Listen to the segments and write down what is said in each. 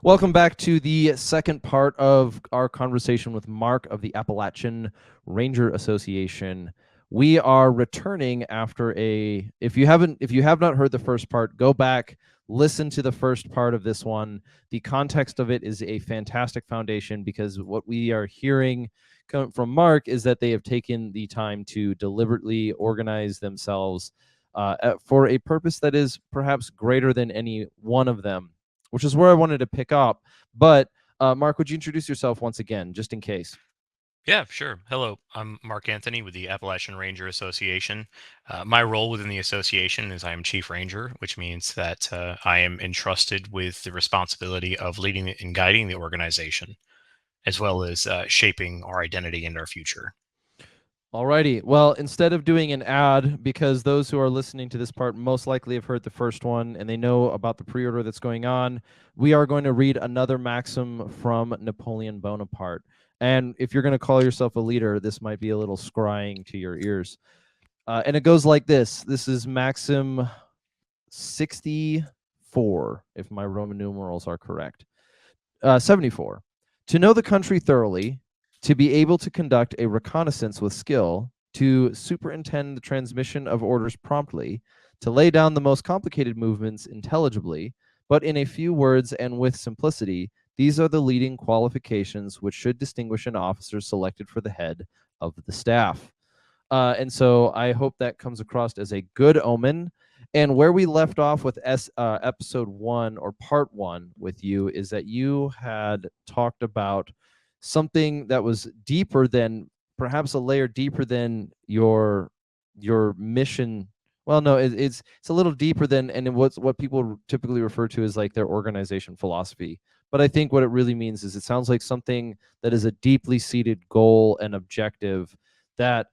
Welcome back to the second part of our conversation with Mark of the Appalachian Ranger Association. We are returning after if you have not heard the first part, go back, listen to the first part of this one. The context of it is a fantastic foundation because what we are hearing from Mark is that they have taken the time to deliberately organize themselves for a purpose that is perhaps greater than any one of them, which is where I wanted to pick up. But Mark, would you introduce yourself once again, just in case? Yeah, sure. Hello, I'm Mark Anthony with the Appalachian Ranger Association. My role within the association is I am Chief Ranger, which means that I am entrusted with the responsibility of leading and guiding the organization, as well as shaping our identity and our future. Alrighty. Well, instead of doing an ad, because those who are listening to this part most likely have heard the first one and they know about the pre-order that's going on, we are going to read another maxim from Napoleon Bonaparte. And if you're going to call yourself a leader, this might be a little scrying to your ears. And it goes like this. This is Maxim 64, if my Roman numerals are correct. 74. To know the country thoroughly, to be able to conduct a reconnaissance with skill, to superintend the transmission of orders promptly, to lay down the most complicated movements intelligibly, but in a few words and with simplicity, these are the leading qualifications which should distinguish an officer selected for the head of the staff. And so I hope that comes across as a good omen. And where we left off with episode 1 or part 1 with you is that you had talked about something that was deeper than, perhaps a layer deeper than your mission. Well, no, it's a little deeper than, and what people typically refer to as like their organization philosophy. But I think what it really means is it sounds like something that is a deeply seated goal and objective that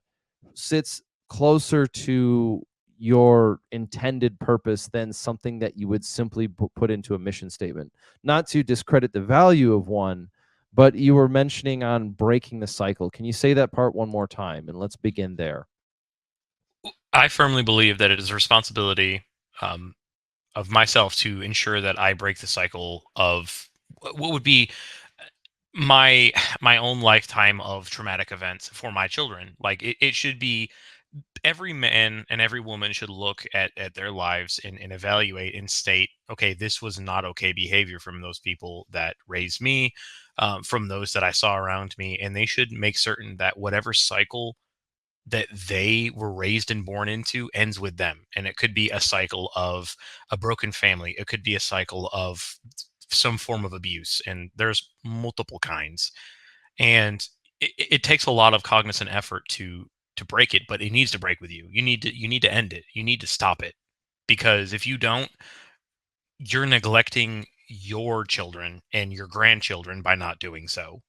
sits closer to your intended purpose than something that you would simply put into a mission statement. Not to discredit the value of one, but you were mentioning on breaking the cycle. Can you say that part one more time? And let's begin there. I firmly believe that it is a responsibility um, of myself to ensure that I break the cycle of what would be my own lifetime of traumatic events for my children. Like it should be every man and every woman should look at their lives and evaluate and state, okay, this was not okay behavior from those people that raised me, from those that I saw around me, and they should make certain that whatever cycle that they were raised and born into ends with them. And it could be a cycle of a broken family, it could be a cycle of some form of abuse, and there's multiple kinds. And it takes a lot of cognizant effort to break it, but it needs to break with you. You need to end it. You need to stop it, because if you don't, you're neglecting your children and your grandchildren by not doing so.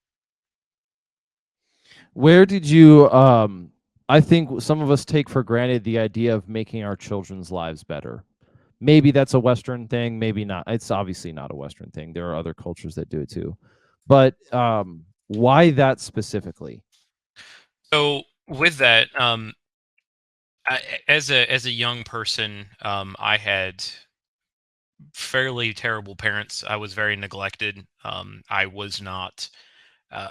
Where did you I think some of us take for granted the idea of making our children's lives better. Maybe that's a Western thing, maybe not. It's obviously not a Western thing. There are other cultures that do it too. But why that specifically? So with that, as a young person, I had fairly terrible parents. I was very neglected. I was not uh,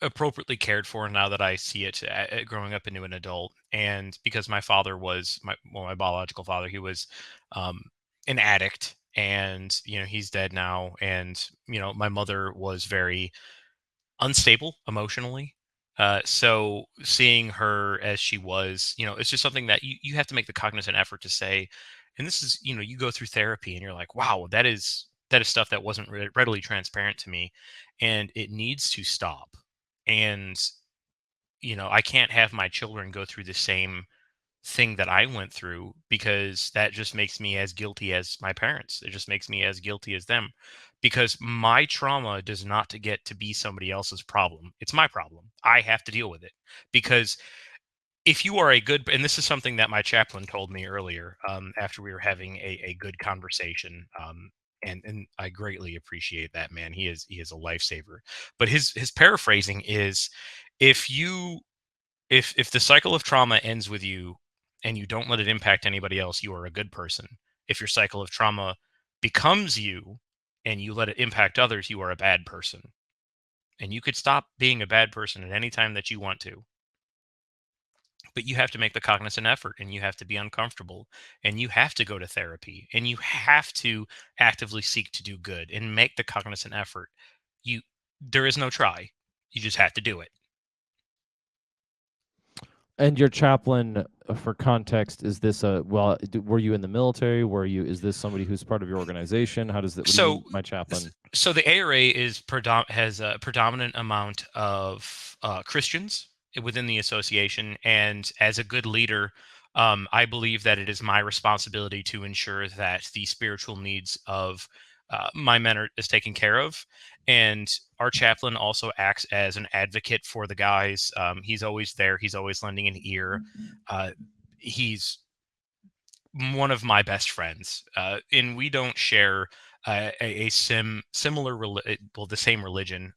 appropriately cared for now that I see it growing up into an adult. And because my father was my biological father, he was um, an addict, and he's dead now. And my mother was very unstable emotionally. So seeing her as she was, it's just something that you have to make the cognizant effort to say. And this is, you go through therapy and you're like, wow, that is stuff that wasn't readily transparent to me, and it needs to stop. And I can't have my children go through the same thing that I went through, because that just makes me as guilty as my parents. It just makes me as guilty as them, because my trauma does not to get to be somebody else's problem. It's my problem. I have to deal with it, because if you are a good, and this is something that my chaplain told me earlier, after we were having a good conversation, and I greatly appreciate that, man. He is a lifesaver. But his paraphrasing is, if you if the cycle of trauma ends with you and you don't let it impact anybody else, you are a good person. If your cycle of trauma becomes you and you let it impact others, you are a bad person. And you could stop being a bad person at any time that you want to. But you have to make the cognizant effort, and you have to be uncomfortable, and you have to go to therapy, and you have to actively seek to do good and make the cognizant effort. You There is no try. You just have to do it. And your chaplain, for context, is this a well? Were you in the military? Were you? Is this somebody who's part of your organization? How does that? What do you So mean, my chaplain? so the ARA has a predominant amount of Christians within the association, and as a good leader, I believe that it is my responsibility to ensure that the spiritual needs of my men is taken care of. And our chaplain also acts as an advocate for the guys. He's always there. He's always lending an ear. Uh, he's one of my best friends, and we don't share similar well, the same religion,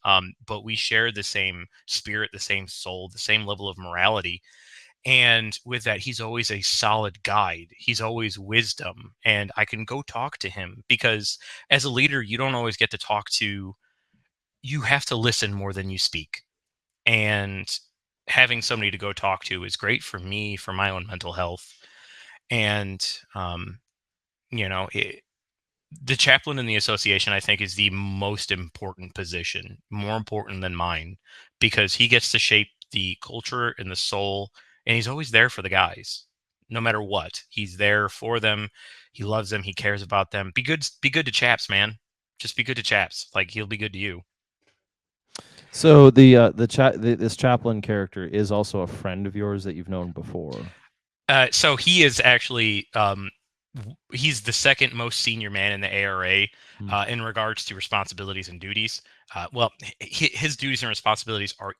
but we share the same spirit, the same soul, the same level of morality. And with that, he's always a solid guide. He's always wisdom, and I can go talk to him because as a leader, you don't always get to talk to. You have to listen more than you speak, and having somebody to go talk to is great for me, for my own mental health. And you know, the chaplain in the association, I think, is the most important position, more important than mine, because he gets to shape the culture and the soul, and he's always there for the guys, no matter what. He's there for them. He loves them. He cares about them. Be good. Be good to chaps, man. Just be good to chaps. Like he'll be good to you. So this chaplain character is also a friend of yours that you've known before. So he is actually he's the second most senior man in the ARA Hmm. in regards to responsibilities and duties. Well, his duties and responsibilities are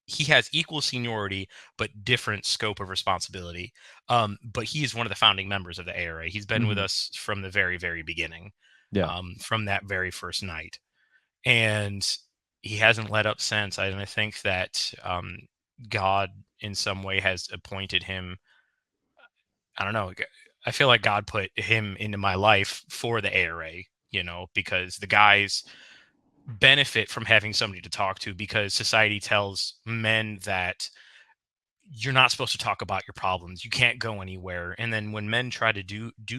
he has equal seniority but different scope of responsibility. But he is one of the founding members of the ARA. He's been with Hmm. us from the very, very beginning, Yeah. from that very first night, and he hasn't let up since. I think that God, in some way, has appointed him. I don't know. I feel like God put him into my life for the ARA, because the guys benefit from having somebody to talk to, because society tells men that you're not supposed to talk about your problems. You can't go anywhere. And then when men try to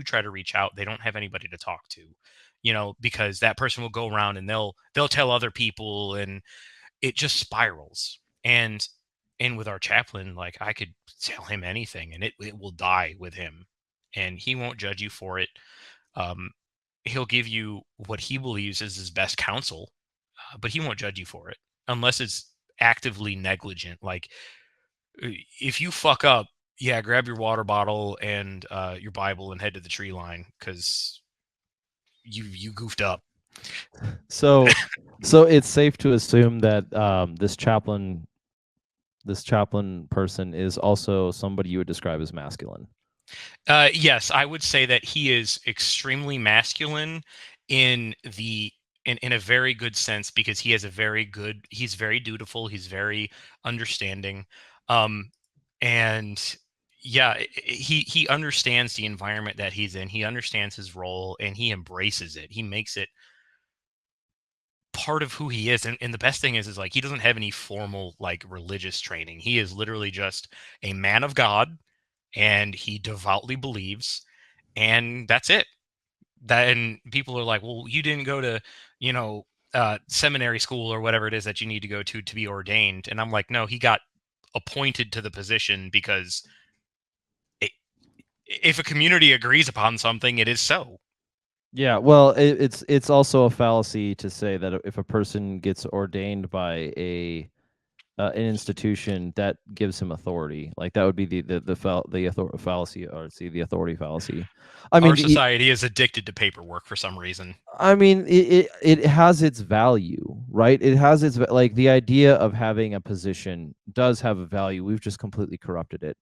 try to reach out, they don't have anybody to talk to, because that person will go around and they'll tell other people, and it just spirals. And with our chaplain, like, I could tell him anything and it will die with him, and he won't judge you for it. Um, he'll give you what he believes is his best counsel, but he won't judge you for it unless it's actively negligent. Like, if you fuck up, yeah, grab your water bottle and your Bible and head to the tree line because you goofed up. So, so it's safe to assume that this chaplain person is also somebody you would describe as masculine. Yes, I would say that he is extremely masculine in the in a very good sense, because he has he's very dutiful, he's very understanding. Um and yeah, he understands the environment that he's in. He understands his role and he embraces it. He makes it part of who he is. And the best thing is like, he doesn't have any formal like religious training. He is literally just a man of God, and he devoutly believes, and that's it. That And people are like, well, you didn't go to, you know, seminary school or whatever it is that you need to go to be ordained. And I'm like, no, he got appointed to the position because it, if a community agrees upon something, it is so. Yeah, well, it's also a fallacy to say that if a person gets ordained by an institution, that gives him authority. Like that would be the fallacy, or see, the authority fallacy. I Our mean, society is addicted to paperwork for some reason. it has its value, right? It has its like the idea of having a position does have a value. We've just completely corrupted it.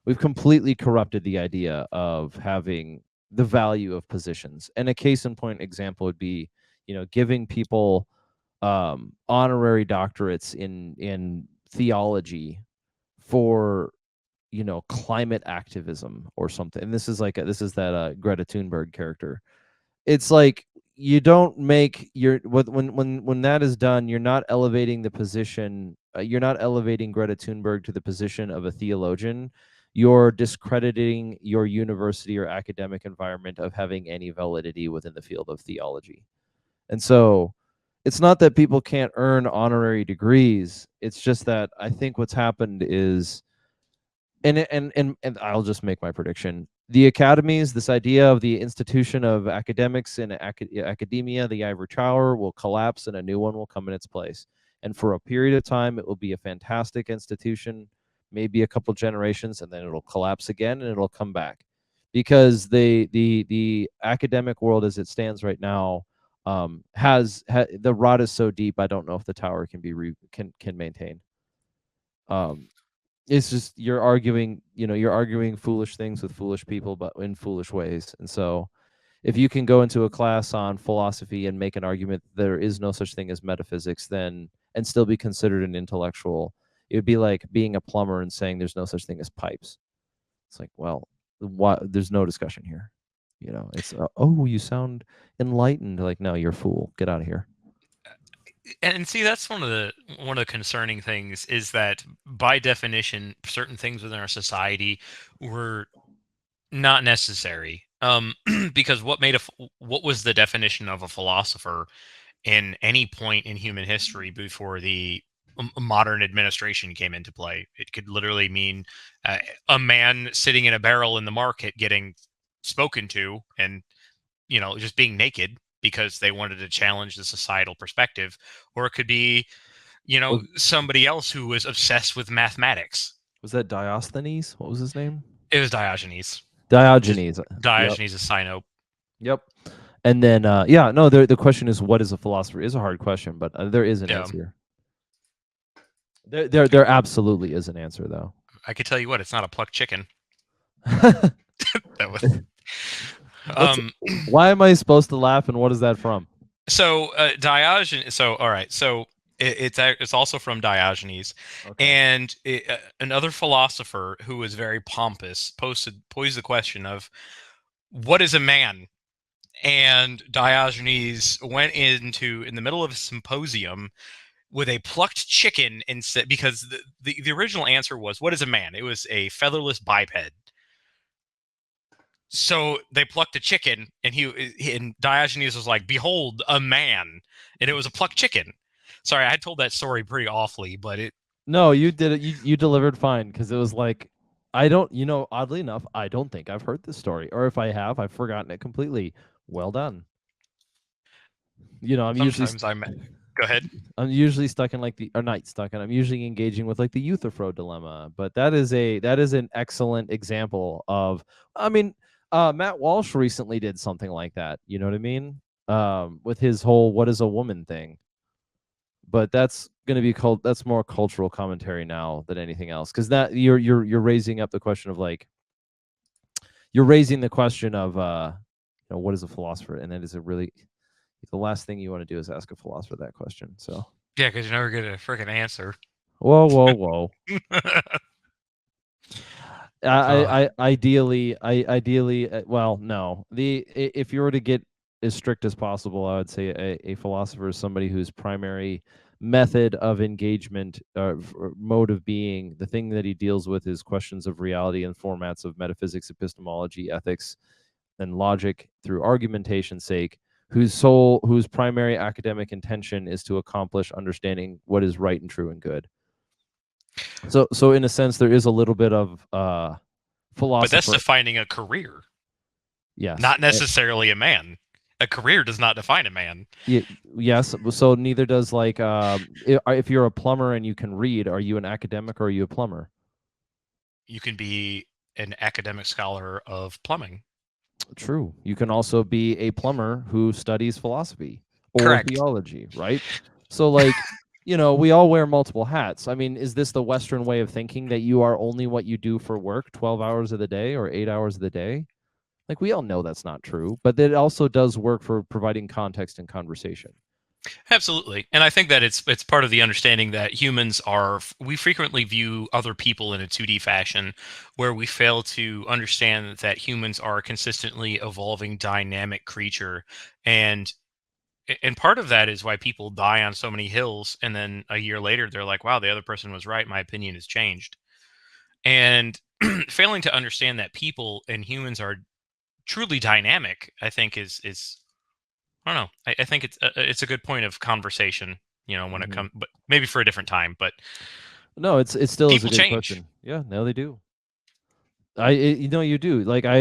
We've completely corrupted the idea of having the value of positions. And a case in point example would be, giving people honorary doctorates in theology for climate activism or something. And this is that Greta Thunberg character. It's like, you don't make your when that is done, you're not elevating the position. You're not elevating Greta Thunberg to the position of a theologian. You're discrediting your university or academic environment of having any validity within the field of theology. And so it's not that people can't earn honorary degrees. It's just that I think what's happened is, and I'll just make my prediction. The academies, this idea of the institution of academics in academia, the ivory tower, will collapse and a new one will come in its place. And for a period of time, it will be a fantastic institution, maybe a couple generations, and then it'll collapse again and it'll come back, because the academic world as it stands right now the rot is so deep. I don't know if the tower can be can maintain. Um, it's just you're arguing foolish things with foolish people, but in foolish ways. And so if you can go into a class on philosophy and make an argument that there is no such thing as metaphysics, then and still be considered an intellectual, it would be like being a plumber and saying there's no such thing as pipes. It's like, well, what, there's no discussion here. It's oh, you sound enlightened. Like, no, you're a fool, get out of here. And see, that's one of the concerning things, is that by definition, certain things within our society were not necessary. Because what was the definition of a philosopher in any point in human history before the modern administration came into play? It could literally mean a man sitting in a barrel in the market getting spoken to, and just being naked because they wanted to challenge the societal perspective. Or it could be Was, somebody else who was obsessed with mathematics. was that Diosthenes? What was his name? It was Diogenes. Just Diogenes. Yep. Diogenes is Sino. Yep. And then, yeah, no, the question is, what is a philosopher? Is a hard question, but there is an Yeah. answer. There absolutely is an answer, though. I could tell you what, it's not a plucked chicken. That was. Why am I supposed to laugh, and what is that from? So Diogenes. So all right. So it's also from Diogenes, Okay. and another philosopher who was very pompous posed the question of, what is a man? And Diogenes went in the middle of a symposium with a plucked chicken, and said, because the original answer was, what is a man? It was a featherless biped. So they plucked a chicken, and and Diogenes was like, "Behold, a man," and it was a plucked chicken. Sorry, I told that story pretty awfully, but it. No, you did it. You delivered fine, because it was like, I don't, oddly enough, I don't think I've heard this story, or if I have, I've forgotten it completely. Well done. I'm usually Sometimes Go ahead. I'm usually stuck in or not stuck in. I'm usually engaging with like the Euthyphro dilemma, but that is an excellent example of. I mean, Matt Walsh recently did something like that. You know what I mean? With his whole "what is a woman" thing. But that's going to be called. That's more cultural commentary now than anything else, because that you're raising up the question of like. You're raising the question of what is a philosopher, and that is a really the last thing you want to do is ask a philosopher that question. So Yeah, because you never get a freaking answer. whoa. Ideally, well, no. If you were to get as strict as possible, I would say a philosopher is somebody whose primary method of engagement, or mode of being, the thing that he deals with is questions of reality and formats of metaphysics, epistemology, ethics, and logic through argumentation's sake, whose primary academic intention is to accomplish understanding what is right and true and good. So in a sense, there is a little bit of philosopher. But that's defining a career. Yes. Not necessarily a man. A career does not define a man. Yes. So neither does if you're a plumber and you can read, are you an academic or are you a plumber? You can be an academic scholar of plumbing. True. You can also be a plumber who studies philosophy or Correct. theology, right? So we all wear multiple hats. I mean, is this the Western way of thinking, that you are only what you do for work 12 hours of the day or 8 hours of the day? Like, we all know that's not true, but it also does work for providing context and conversation. Absolutely. And I think that it's part of the understanding that we frequently view other people in a 2D fashion, where we fail to understand that humans are a consistently evolving dynamic creature, and and part of that is why people die on so many hills, and then a year later they're like, wow, the other person was right, my opinion has changed. And failing to understand that people and humans are truly dynamic, I think is I don't know. I think it's a good point of conversation, when it Hmm. comes, but maybe for a different time. But No, it still is a people good change. question. Yeah, no, they do. You do. Like I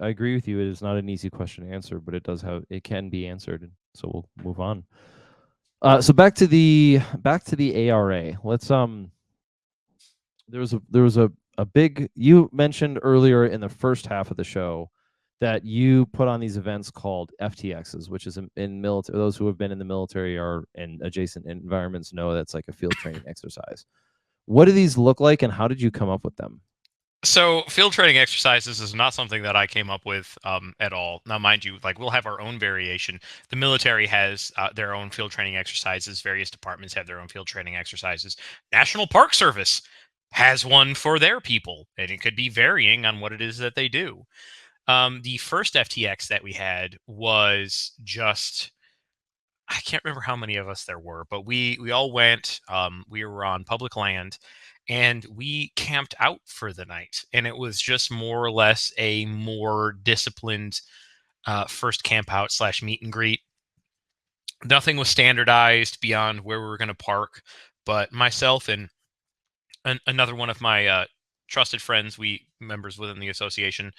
agree with you. It is not an easy question to answer, but it can be answered. So we'll move on. So back to the ARA. Let's there was a big, you mentioned earlier in the first half of the show that you put on these events called FTXs, which is in military. Those who have been in the military or in adjacent environments know that's like a field training exercise. What do these look like, and how did you come up with them? So field training exercises is not something that I came up with at all. Now, mind you, like we'll have our own variation. The military has their own field training exercises. Various departments have their own field training exercises. National Park Service has one for their people, and it could be varying on what it is that they do. The first FTX that we had was just, I can't remember how many of us there were, but we all went. We were on public land, and we camped out for the night. And it was just more or less a more disciplined first camp out slash meet and greet. Nothing was standardized beyond where we were going to park, but myself and another one of my trusted friends, we members within the association,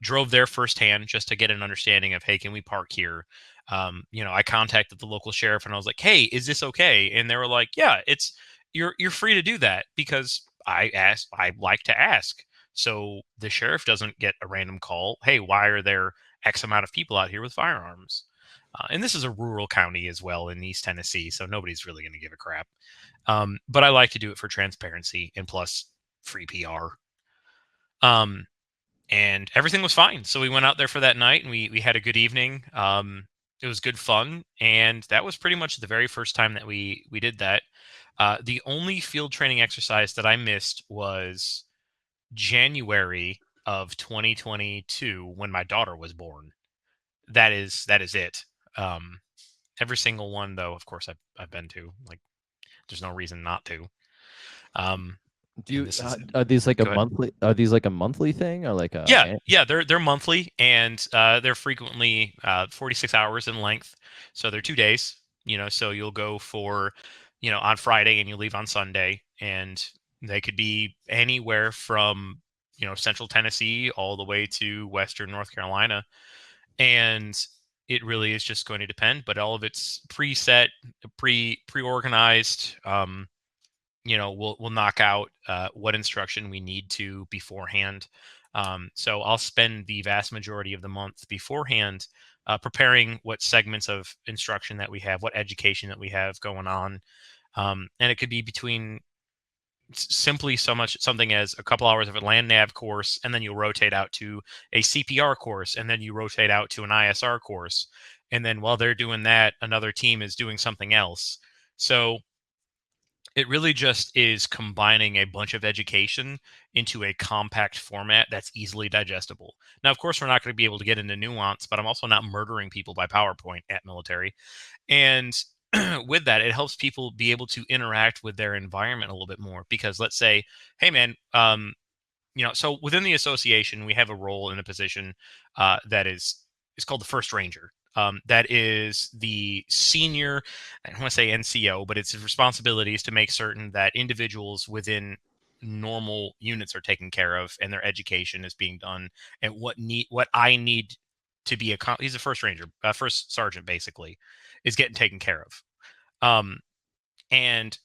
drove there firsthand just to get an understanding of, hey, can we park here? I contacted the local sheriff and I was like, hey, is this okay? And they were like, yeah, you're free to do that, because I like to ask. So the sheriff doesn't get a random call. Hey, why are there X amount of people out here with firearms? And this is a rural county as well in East Tennessee, so nobody's really going to give a crap. But I like to do it for transparency and plus free PR. Um, and everything was fine. So we went out there for that night and we had a good evening. It was good fun, and that was pretty much the very first time that we did that. The only field training exercise that I missed was January of 2022 when my daughter was born. That is it. Um, every single one, though, of course, I've been to. Like, there's no reason not to. Um, Do and you this is are these like a Go ahead. monthly? Are these like a monthly thing or like Yeah, yeah, they're monthly, and they're frequently 46 hours in length. So they're 2 days. So you'll go for, on Friday and you leave on Sunday, and they could be anywhere from Central Tennessee all the way to Western North Carolina, and it really is just going to depend. But all of it's preset, pre-organized. We'll knock out what instruction we need to beforehand. So I'll spend the vast majority of the month beforehand preparing what segments of instruction that we have, what education that we have going on. And it could be between simply something as a couple hours of a land nav course, and then you'll rotate out to a CPR course, and then you rotate out to an ISR course. And then while they're doing that, another team is doing something else. So it really just is combining a bunch of education into a compact format that's easily digestible. Now, of course, we're not going to be able to get into nuance, but I'm also not murdering people by PowerPoint at military. And with that, it helps people be able to interact with their environment a little bit more. Because let's say, hey, man, so within the association, we have a role in a position that is called the First Ranger. That is the senior, I don't want to say NCO, but its responsibility is to make certain that individuals within normal units are taken care of and their education is being done, and what I need to be he's a first ranger, first sergeant basically, is getting taken care of. Um, and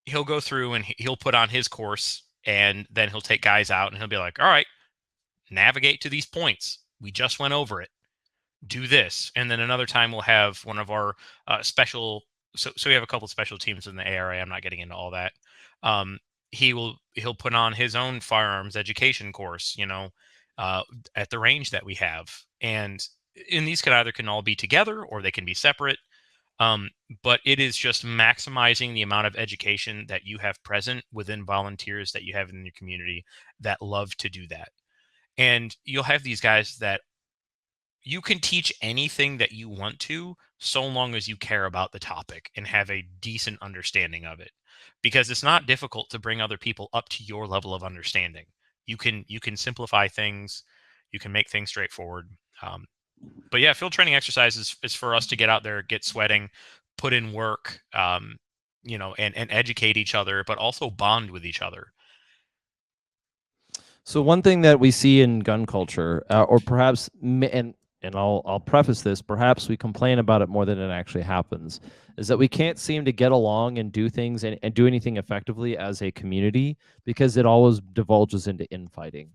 he'll go through and he'll put on his course, and then he'll take guys out and he'll be like, all right, navigate to these points. We just went over it. Do this. And then another time we'll have one of our special. So we have a couple of special teams in the ARA. I'm not getting into all that. Um, he'll put on his own firearms education course, uh, at the range that we have. And these can all be together or they can be separate. Um, but it is just maximizing the amount of education that you have present within volunteers that you have in your community that love to do that. And you'll have these guys that you can teach anything that you want to, so long as you care about the topic and have a decent understanding of it, because it's not difficult to bring other people up to your level of understanding. You can simplify things, you can make things straightforward. um, but yeah, field training exercise is for us to get out there, get sweating, put in work, and educate each other, but also bond with each other. So one thing that we see in gun culture, or perhaps, and I'll preface this, perhaps we complain about it more than it actually happens, is that we can't seem to get along and do things and do anything effectively as a community because it always divulges into infighting.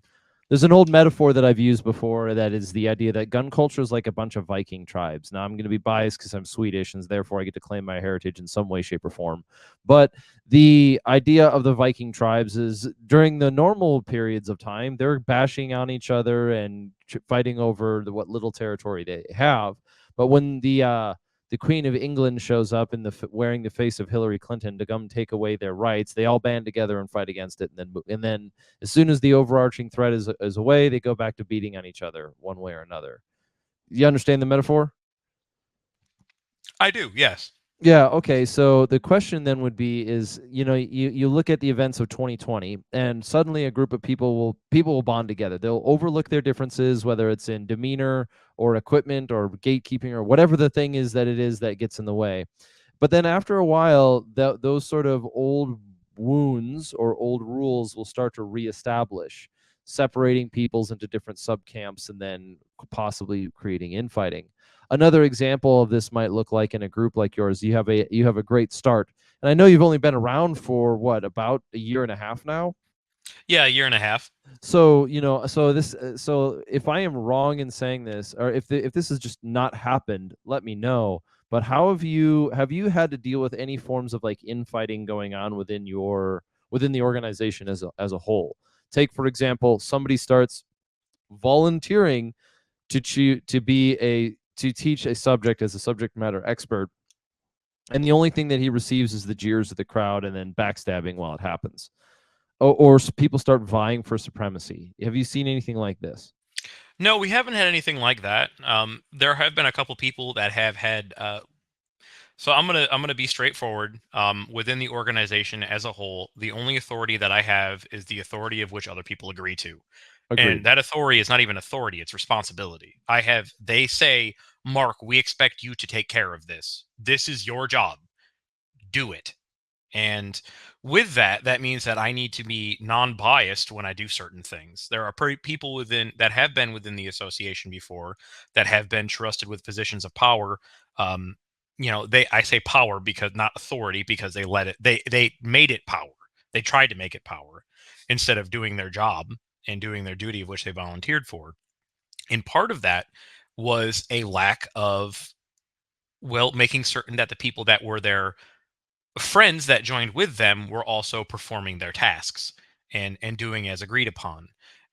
There's an old metaphor that I've used before that is the idea that gun culture is like a bunch of Viking tribes. Now, I'm going to be biased because I'm Swedish and therefore I get to claim my heritage in some way, shape, or form. But the idea of the Viking tribes is during the normal periods of time, they're bashing on each other and fighting over what little territory they have. But when the Queen of England shows up in wearing the face of Hillary Clinton to come take away their rights, they all band together and fight against it, and then as soon as the overarching threat is away, they go back to beating on each other one way or another. You understand the metaphor? I do, yes. Yeah, okay. So the question then would be is, you look at the events of 2020 and suddenly a group of people will bond together. They'll overlook their differences, whether it's in demeanor or equipment or gatekeeping or whatever the thing is that gets in the way. But then after a while, those sort of old wounds or old rules will start to reestablish, separating peoples into different subcamps and then possibly creating infighting. Another example of this might look like in a group like yours, you have a great start. And I know you've only been around for what, about a year and a half now? Yeah, a year and a half. So so if I am wrong in saying this, or if this has just not happened, let me know. But how have you had to deal with any forms of like infighting going on within the organization as a whole? Take for example, somebody starts volunteering to teach a subject as a subject matter expert, and the only thing that he receives is the jeers of the crowd and then backstabbing while it happens. Or people start vying for supremacy. Have you seen anything like this? No, we haven't had anything like that. There have been a couple people that have had. So I'm gonna be straightforward. Within the organization as a whole, the only authority that I have is the authority of which other people agree to, and Agreed. that authority is not even authority; it's responsibility. They say, Mark, we expect you to take care of this. This is your job. Do it. And with that, that means that I need to be non-biased when I do certain things. There are people within that have been within the association before that have been trusted with positions of power. Um, I say power because not authority, because they made it power. They tried to make it power instead of doing their job and doing their duty of which they volunteered for. And part of that was a lack of, well, making certain that the people that were there, friends that joined with them, were also performing their tasks and doing as agreed upon.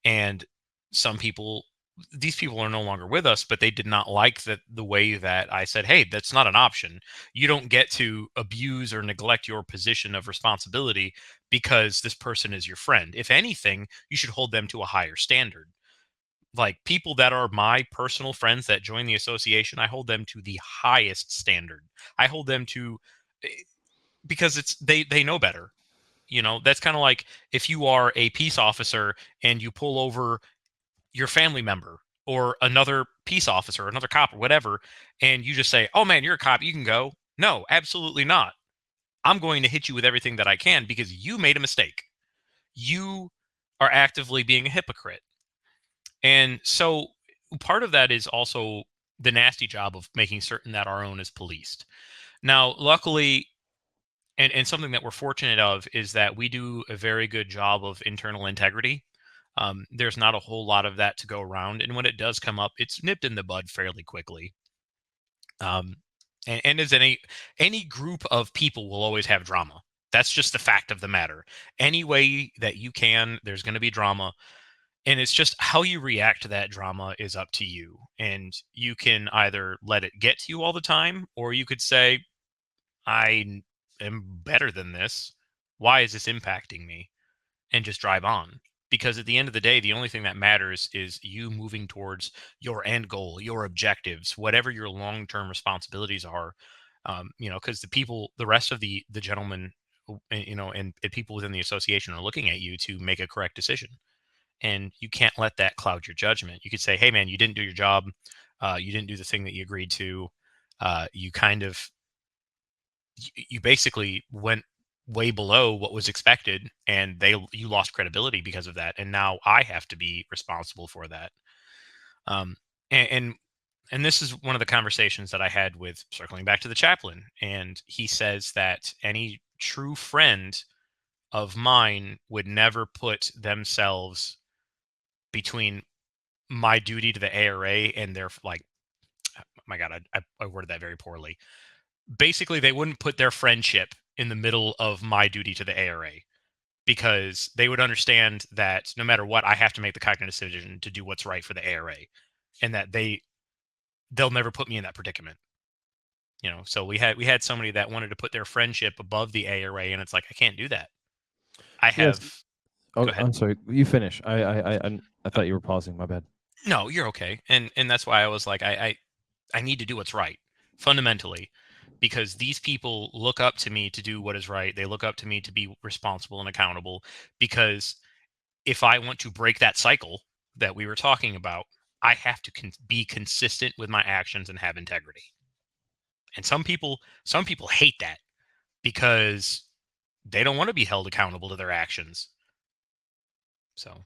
And some people, these people are no longer with us, but they did not like the way that I said, hey, that's not an option. You don't get to abuse or neglect your position of responsibility because this person is your friend. If anything, you should hold them to a higher standard. Like, people that are my personal friends that join the association, I hold them to the highest standard. I hold them to, eh, because they know better. That's kind of like if you are a peace officer and you pull over your family member or another peace officer, another cop or whatever, and you just say, oh man, you're a cop, you can go. No, absolutely not. I'm going to hit you with everything that I can because you made a mistake. You are actively being a hypocrite. And so part of that is also the nasty job of making certain that our own is policed. Now, luckily, and something that we're fortunate of is that we do a very good job of internal integrity. There's not a whole lot of that to go around, and when it does come up, it's nipped in the bud fairly quickly. Um, and as any group of people will always have drama. That's just the fact of the matter. Any way that you can, there's going to be drama, and it's just how you react to that drama is up to you. And you can either let it get to you all the time, or you could say, am better than this. Why is this impacting me? And just drive on. because at the end of the day, the only thing that matters is you moving towards your end goal, your objectives, whatever your long-term responsibilities are. Because the rest of the gentlemen, and people within the association are looking at you to make a correct decision, and you can't let that cloud your judgment. You could say, "Hey, man, you didn't do your job. You didn't do the thing that you agreed to. You kind of, you basically went way below what was expected, and you lost credibility because of that. And now I have to be responsible for that." Um, and, and and this is one of the conversations that I had with, circling back to the chaplain, and he says that any true friend of mine would never put themselves between my duty to the ARA and their, like, oh my God, I worded that very poorly. Basically, they wouldn't put their friendship in the middle of my duty to the ARA, because they would understand that no matter what, I have to make the cognitive decision to do what's right for the ARA, and that they'll never put me in that predicament. So we had somebody that wanted to put their friendship above the ARA, and it's like, I can't do that. I Yes. have. Go Oh, ahead. I'm sorry. You finish. I thought you were pausing. My bad. No, you're okay. And that's why I was like, I need to do what's right, fundamentally, because these people look up to me to do what is right. They look up to me to be responsible and accountable, because if I want to break that cycle that we were talking about, I have to be consistent with my actions and have integrity. And some people hate that, because they don't want to be held accountable to their actions. So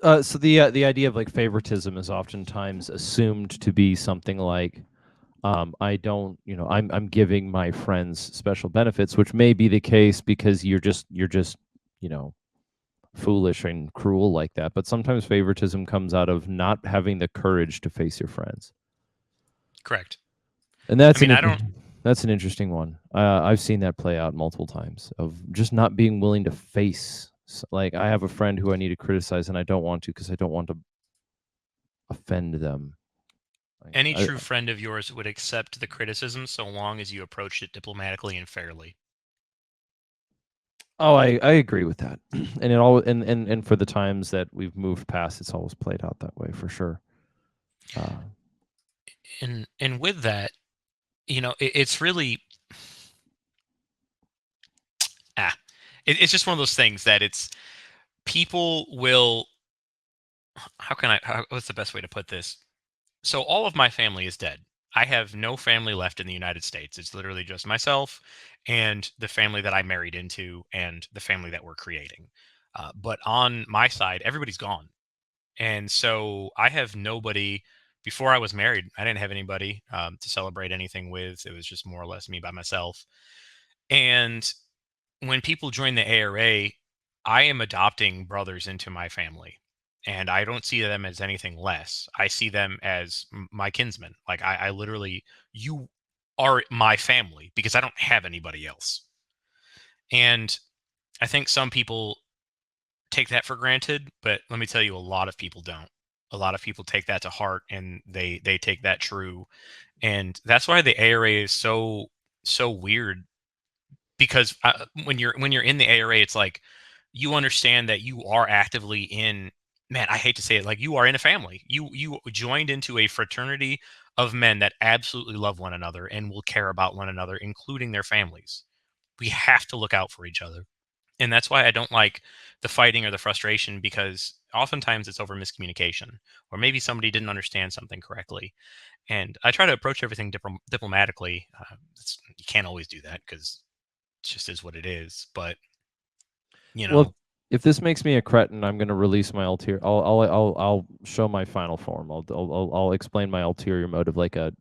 So the idea of like favoritism is oftentimes assumed to be something like, I don't, I'm giving my friends special benefits, which may be the case because you're just you know foolish and cruel like that. But sometimes favoritism comes out of not having the courage to face your friends, correct. and I mean, I don't. that's an interesting one. I've seen that play out multiple times of just not being willing to face. Like, I have a friend who I need to criticize, and I don't want to because I don't want to offend them. Any true friend of yours would accept the criticism so long as you approached it diplomatically and fairly. Oh, I agree with that, and it all and for the times that we've moved past, it's always played out that way for sure. And with that, it's really it's just one of those things that it's people will. What's the best way to put this? So all of my family is dead. I have no family left in the United States. It's literally just myself and the family that I married into and the family that we're creating. But on my side, everybody's gone. And so I have nobody. Before I was married, I didn't have anybody to celebrate anything with. It was just more or less me by myself. And when people join the ARA, I am adopting brothers into my family. And I don't see them as anything less. I see them as my kinsmen. Like, I literally, you are my family because I don't have anybody else. And I think some people take that for granted, but let me tell you, a lot of people don't. A lot of people take that to heart, and they take that true. And that's why the ARA is so weird, because when you're in the ARA, it's like you understand that you are actively in. Man, I hate to say it, like, you are in a family. You joined into a fraternity of men that absolutely love one another and will care about one another, including their families. We have to look out for each other. And that's why I don't like the fighting or the frustration, because oftentimes it's over miscommunication, or maybe somebody didn't understand something correctly. And I try to approach everything diplomatically. You can't always do that because it just is what it is. But you Well, know, if this makes me a cretin, I'm going to release my ulterior. I'll show my final form. I'll explain my ulterior motive like a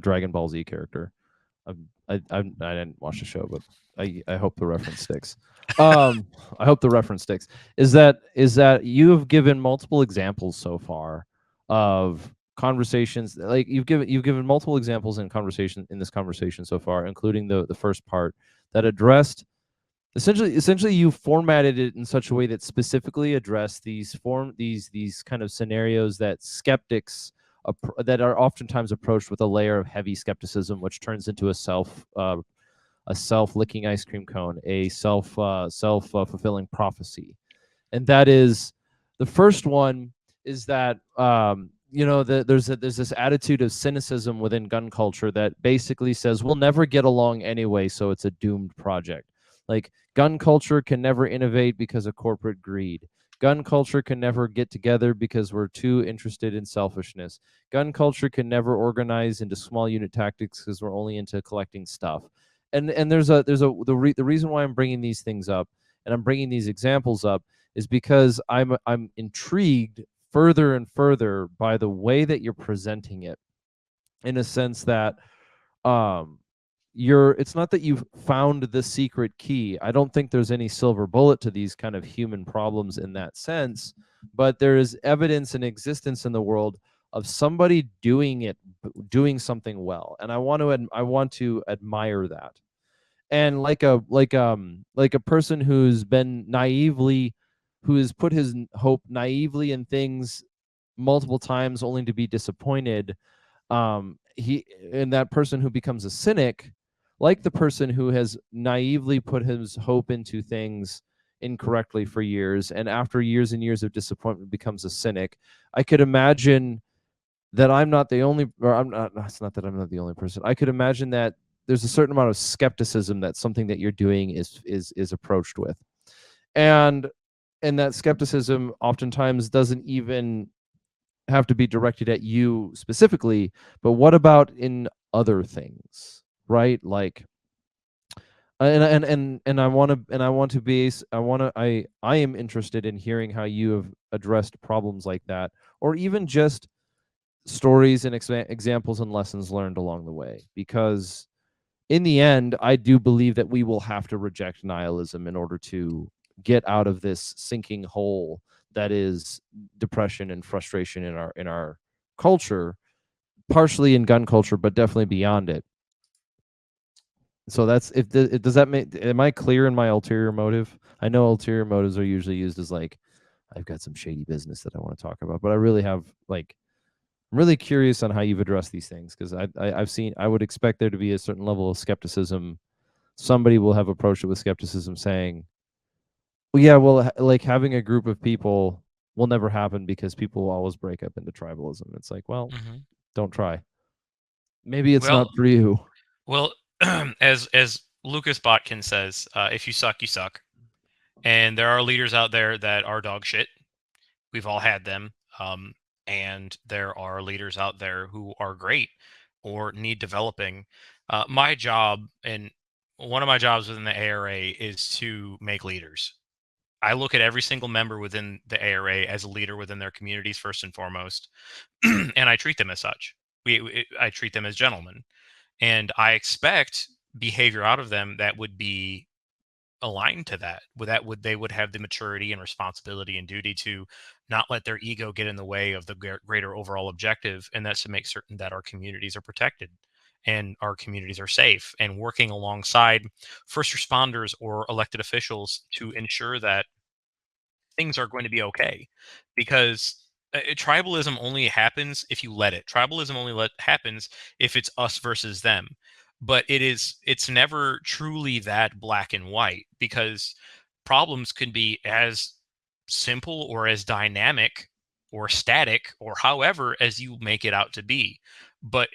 Dragon Ball Z character. I didn't watch the show, but I hope the reference sticks. I hope the reference sticks. Is that you have given multiple examples so far of conversations, like you've given multiple examples in this conversation so far, including the first part that addressed. Essentially, you formatted it in such a way that specifically addressed these kind of scenarios that skeptics that are oftentimes approached with a layer of heavy skepticism, which turns into a self licking ice cream cone, a self fulfilling prophecy. and that is the first one is that there's this attitude of cynicism within gun culture that basically says we'll never get along anyway, so it's a doomed project. Like, gun culture can never innovate because of corporate greed. Gun culture can never get together because we're too interested in selfishness. Gun culture can never organize into small unit tactics because we're only into collecting stuff. And the reason why I'm bringing these things up and I'm bringing these examples up is because I'm intrigued further and further by the way that you're presenting it, in a sense that um it's not that you've found the secret key. I don't think there's any silver bullet to these kind of human problems in that sense, but there is evidence and existence in the world of somebody doing something well, and I want to admire that. And like a person who has put his hope naively in things multiple times only to be disappointed, he and that person who becomes a cynic, like the person who has naively put his hope into things incorrectly for years, and after years and years of disappointment becomes a cynic. I could imagine that I'm not the only, or I'm not, it's not that I'm not the only person. I could imagine that there's a certain amount of skepticism that something that you're doing is approached with. And that skepticism oftentimes doesn't even have to be directed at you specifically, but what about in other things, right? Like, and I want to be I want to I am interested in hearing how you have addressed problems like that, or even just stories and examples and lessons learned along the way. Because in the end, I do believe that we will have to reject nihilism in order to get out of this sinking hole that is depression and frustration in our culture, partially in gun culture, but definitely beyond it. So that's if the, does that make, am I clear in my ulterior motive? I know ulterior motives are usually used as like, I've got some shady business that I want to talk about, but I really have like, I'm really curious on how you've addressed these things, because I've seen, I would expect there to be a certain level of skepticism. Somebody will have approached it with skepticism, saying, well, yeah, well, like having a group of people will never happen because people will always break up into tribalism. It's like, well, Hmm. don't try. Maybe it's Well, not for you. well, as Lucas Botkin says, if you suck, you suck. And there are leaders out there that are dog shit. We've all had them. And there are leaders out there who are great or need developing. My job, and one of my jobs within the ARA, is to make leaders. I look at every single member within the ARA as a leader within their communities first and foremost, and I treat them as such. I treat them as gentlemen, and I expect behavior out of them that would be aligned to that. With that, would they would have the maturity and responsibility and duty to not let their ego get in the way of the greater overall objective, and that's to make certain that our communities are protected and our communities are safe, and working alongside first responders or elected officials to ensure that things are going to be okay. Because tribalism only happens if you let it. Tribalism only happens if it's us versus them. But it's never truly that black and white, because problems can be as simple or as dynamic or static or however as you make it out to be. But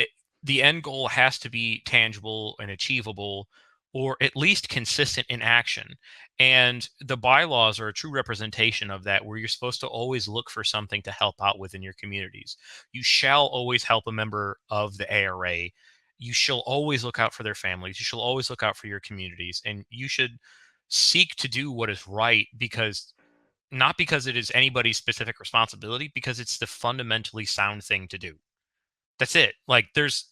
the end goal has to be tangible and achievable, or at least consistent in action. And the bylaws are a true representation of that, where you're supposed to always look for something to help out within your communities. You shall always help a member of the ARA. You shall always look out for their families. You shall always look out for your communities. And you should seek to do what is right, because not because it is anybody's specific responsibility, because it's the fundamentally sound thing to do. That's it. Like, there's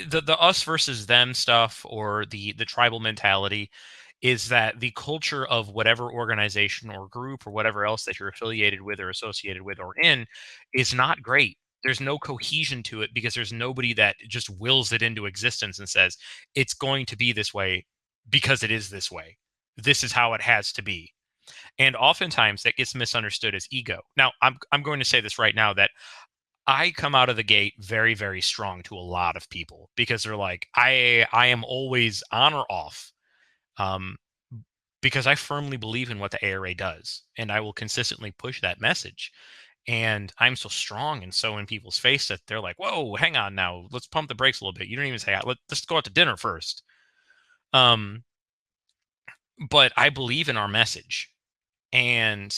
the us versus them stuff, or the tribal mentality, is that the culture of whatever organization or group or whatever else that you're affiliated with or associated with or in is not great. There's no cohesion to it, because there's nobody that just wills it into existence and says it's going to be this way because it is this way. This is how it has to be. And oftentimes that gets misunderstood as ego. Now, I'm going to say this right now, that I come out of the gate very, very strong to a lot of people, because they're like, I am always on or off. Um, because I firmly believe in what the ARA does, and I will consistently push that message. And I'm so strong and so in people's face that they're like, "Whoa, hang on now, let's pump the brakes a little bit. You don't even say, let's go out to dinner first." Um, but I believe in our message, and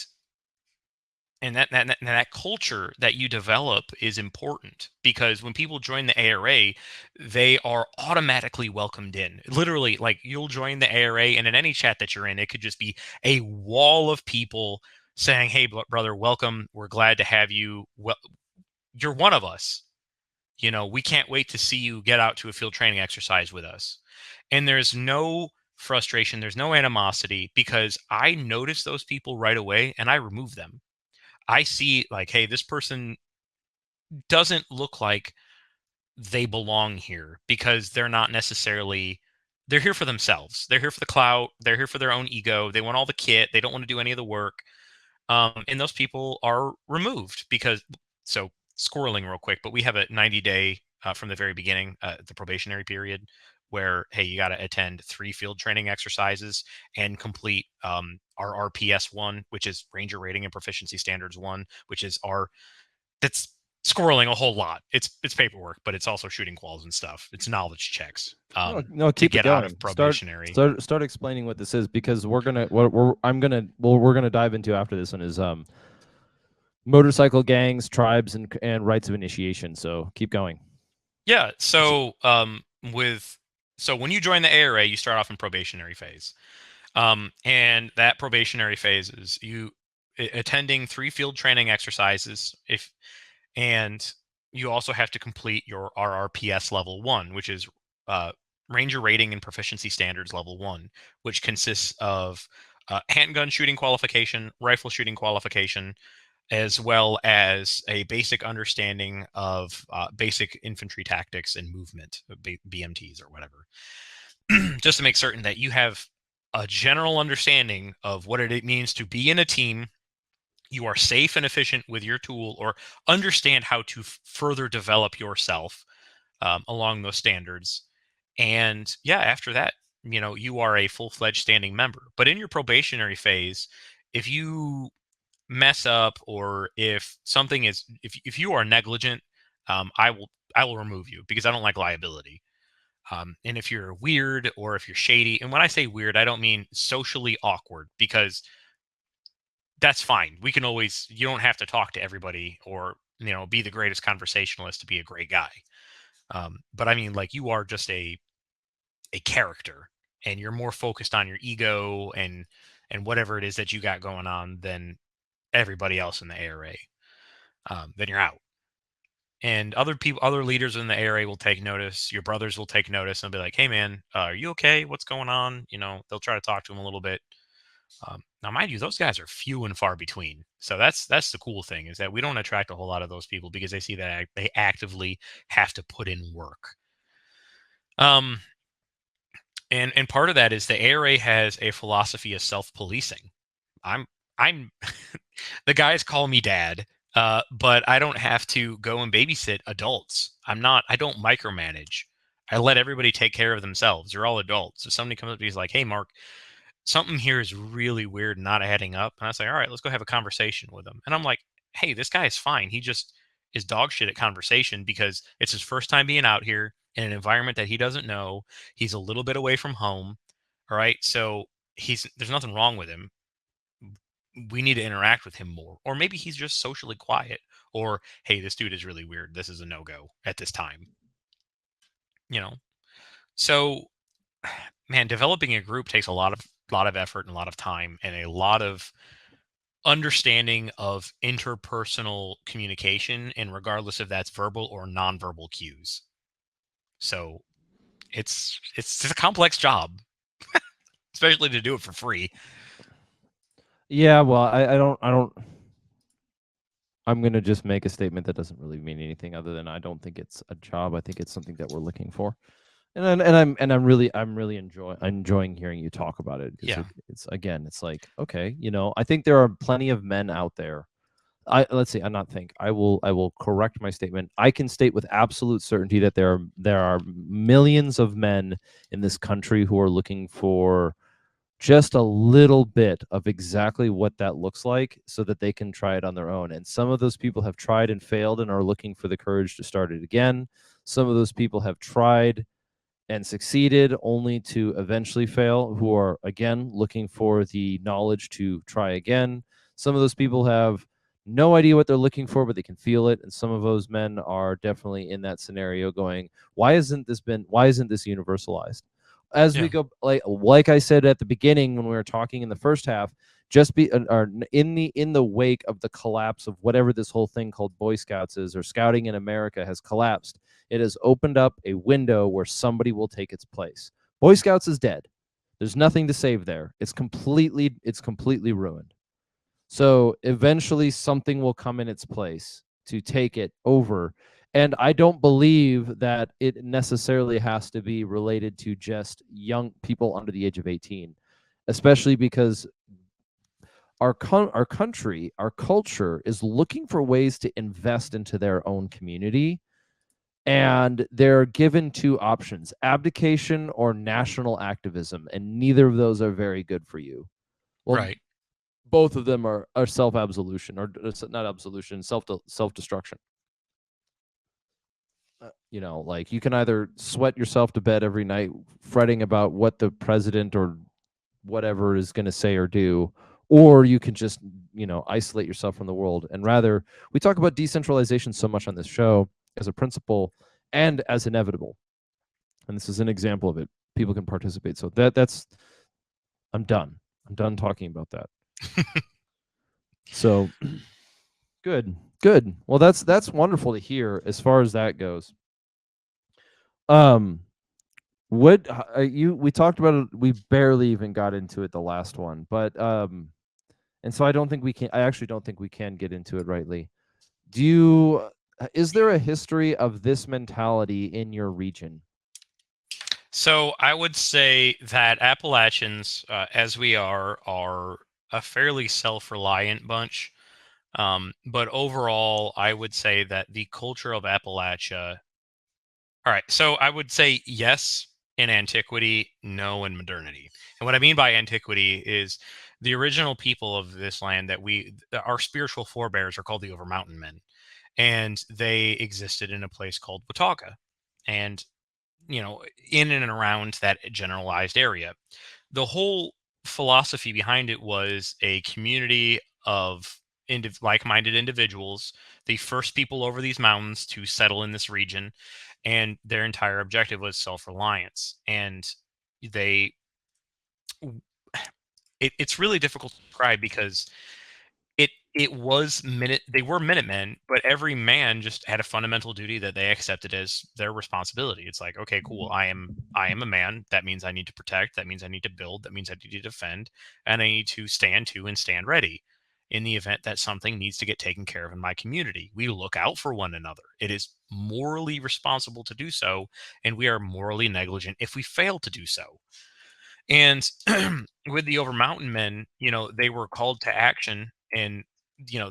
that culture that you develop is important, because when people join the ARA, they are automatically welcomed in. Literally, like, you'll join the ARA, and in any chat that you're in, it could just be a wall of people saying, "Hey, brother, welcome. We're glad to have you. Well, you're one of us. We can't wait to see you get out to a field training exercise with us." And there's no frustration, there's no animosity, because I notice those people right away and I remove them. I see, like, hey, this person doesn't look like they belong here, because they're not necessarily, they're here for themselves. They're here for the clout. They're here for their own ego. They want all the kit. They don't want to do any of the work. And those people are removed because, so squirreling real quick, but we have a 90-day from the very beginning, the probationary period, where, hey, you got to attend 3 field training exercises and complete our RPS 1, which is Ranger Rating and Proficiency Standards 1, which is that's squirreling a whole lot. It's paperwork, but it's also shooting quals and stuff. It's knowledge checks No, to keep it get out going. of probationary. Start explaining what this is, because we're gonna dive into after this one is motorcycle gangs, tribes, and rites of initiation. So keep going. Yeah. So when you join the ARA, you start off in probationary phase. And that probationary phase is you attending 3 field training exercises, and you also have to complete your RRPS level 1, which is Ranger Rating and Proficiency Standards level 1, which consists of handgun shooting qualification, rifle shooting qualification, as well as a basic understanding of basic infantry tactics and movement, BMTs or whatever, just to make certain that you have a general understanding of what it means to be in a team. You are safe and efficient with your tool, or understand how to further develop yourself along those standards. And yeah, after that, you are a full-fledged standing member. But in your probationary phase, if you mess up, or if something is, if you are negligent, I will remove you, because I don't like liability. And if you're weird, or if you're shady, and when I say weird, I don't mean socially awkward, because that's fine. We can always, you don't have to talk to everybody, or be the greatest conversationalist to be a great guy. But I mean, like, you are just a character, and you're more focused on your ego and whatever it is that you got going on than everybody else in the ARA. Then you're out. And other people, other leaders in the ARA will take notice. Your brothers will take notice and be like, "Hey, man, are you okay? What's going on?" They'll try to talk to him a little bit. Now, mind you, those guys are few and far between. So that's the cool thing, is that we don't attract a whole lot of those people, because they see that they actively have to put in work. And part of that is the ARA has a philosophy of self-policing. I'm the guys call me dad, but I don't have to go and babysit adults. I don't micromanage. I let everybody take care of themselves. You're all adults. If somebody comes up to me, he's like, "Hey, Mark, something here is really weird, not adding up." And I say, "All right, let's go have a conversation with him." And I'm like, "Hey, this guy is fine. He just is dog shit at conversation, because it's his first time being out here in an environment that he doesn't know. He's a little bit away from home. All right. So there's nothing wrong with him. We need to interact with him more. Or maybe he's just socially quiet. Or, hey, this dude is really weird. This is a no-go at this time." So, man, developing a group takes a lot of effort and a lot of time, and a lot of understanding of interpersonal communication, and regardless if that's verbal or nonverbal cues. So it's a complex job, especially to do it for free. Yeah, well, I don't. I'm gonna just make a statement that doesn't really mean anything other than I don't think it's a job. I think it's something that we're looking for, I'm really enjoying hearing you talk about it, because Yeah. it's again, it's like, okay, I think there are plenty of men out there. Let's see, I will correct my statement. I can state with absolute certainty that there are millions of men in this country who are looking for just a little bit of exactly what that looks like so that they can try it on their own. And some of those people have tried and failed and are looking for the courage to start it again. Some of those people have tried and succeeded only to eventually fail, who are again looking for the knowledge to try again. Some of those people have no idea what they're looking for, but they can feel it. And some of those men are definitely in that scenario going, why isn't this universalized? As we Yeah. go, like I said at the beginning when we were talking in the first half, just be or in the wake of the collapse of whatever this whole thing called Boy Scouts is, or scouting in America has collapsed, it has opened up a window where somebody will take its place. Boy Scouts is dead. There's nothing to save there. It's completely ruined. So eventually something will come in its place to take it over. And I don't believe that it necessarily has to be related to just young people under the age of 18, especially because our country, our culture is looking for ways to invest into their own community, and they're given two options: abdication or national activism, and neither of those are very good for you. Well, Right. both of them are self-absolution, or not absolution, self-destruction. Like, you can either sweat yourself to bed every night fretting about what the president or whatever is going to say or do, or you can just isolate yourself from the world. And rather, we talk about decentralization so much on this show as a principle and as inevitable, and this is an example of it. People can participate. So that's I'm done. I'm done talking about that. So good. Well, that's wonderful to hear as far as that goes. Um, what you we talked about it. We barely even got into it the last one, but and so I don't think we can. I actually don't think we can get into it rightly. Do you? Is there a history of this mentality in your region? So I would say that Appalachians, as we are a fairly self-reliant bunch. But overall, I would say that the culture of Appalachia. All right, so I would say yes in antiquity, no in modernity. And what I mean by antiquity is the original people of this land our spiritual forebears are called the Overmountain Men, and they existed in a place called Watauga. And in and around that generalized area. The whole philosophy behind it was a community of like-minded individuals, the first people over these mountains to settle in this region, and their entire objective was self-reliance. And they, it's really difficult to describe because it was they were Minutemen, but every man just had a fundamental duty that they accepted as their responsibility. It's like, okay, cool, I am a man. That means I need to protect, that means I need to build, that means I need to defend, and I need to stand to and stand ready in the event that something needs to get taken care of in my community. We look out for one another. It is morally responsible to do so, and we are morally negligent if we fail to do so. And with the Overmountain Men, they were called to action in,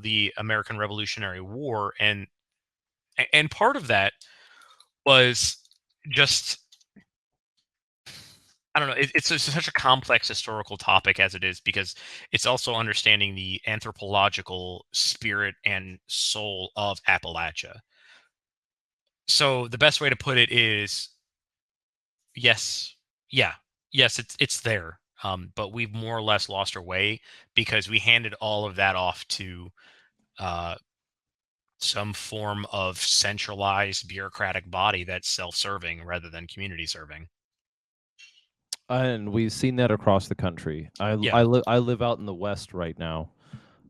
the American Revolutionary War, and part of that was just, I don't know. It's such a complex historical topic as it is, because it's also understanding the anthropological spirit and soul of Appalachia. So the best way to put it is yes, yeah, yes, it's there. But we've more or less lost our way because we handed all of that off to uh, some form of centralized bureaucratic body that's self-serving rather than community serving. And we've seen that across the country. Yeah. I live out in the West right now,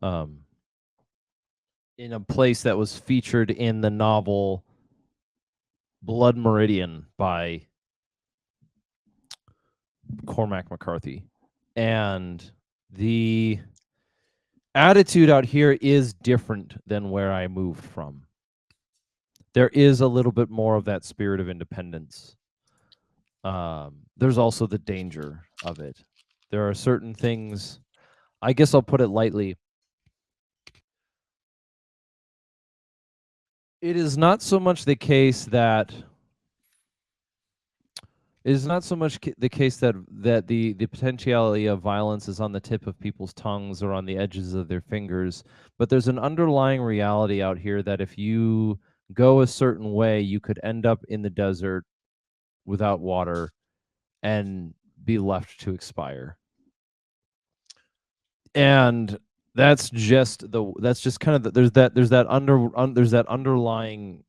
um, in a place that was featured in the novel Blood Meridian by Cormac McCarthy. And the attitude out here is different than where I moved from. There is a little bit more of that spirit of independence. There's also the danger of it. There are certain things, I guess I'll put it lightly. It is not so much the case that It is not so much the case that the potentiality of violence is on the tip of people's tongues or on the edges of their fingers, but there's an underlying reality out here that if you go a certain way, you could end up in the desert without water and be left to expire. And that's just kind of there's that underlying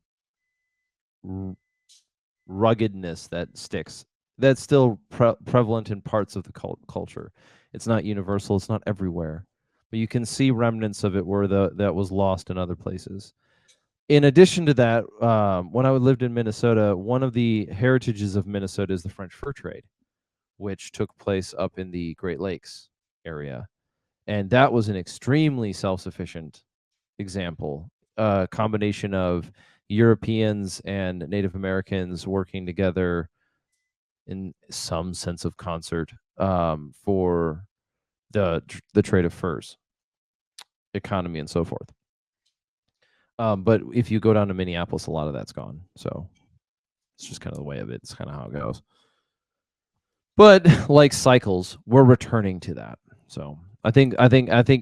ruggedness that sticks, that's still prevalent in parts of the culture. It's not universal, it's not everywhere, but you can see remnants of it where that was lost in other places. In addition to that, when I lived in Minnesota, one of the heritages of Minnesota is the French fur trade, which took place up in the Great Lakes area. And that was an extremely self-sufficient example, a combination of Europeans and Native Americans working together in some sense of concert, for the trade of furs, economy, and so forth. But if you go down to Minneapolis, a lot of that's gone. So it's just kind of the way of it. It's kind of how it goes. But like cycles, we're returning to that. So I think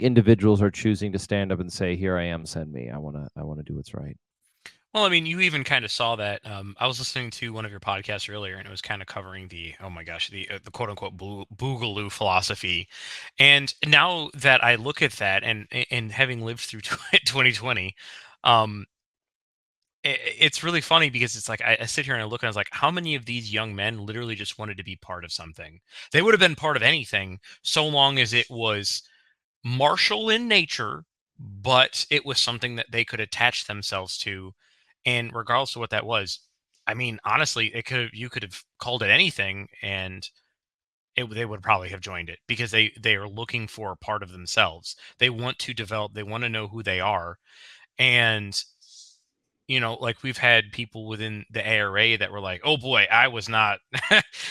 individuals are choosing to stand up and say, "Here I am, send me. I wanna do what's right." Well, I mean, you even kind of saw that. I was listening to one of your podcasts earlier, and it was kind of covering the, oh my gosh, the quote unquote boogaloo philosophy. And now that I look at that, and having lived through 2020, um, it's really funny because it's like I sit here and I look and I was like, how many of these young men literally just wanted to be part of something? They would have been part of anything so long as it was martial in nature, but it was something that they could attach themselves to. And regardless of what that was, I mean, honestly, you could have called it anything, and they would probably have joined it because they are looking for a part of themselves. They want to develop. They want to know who they are, and like we've had people within the ARA that were like, "Oh boy, I was not."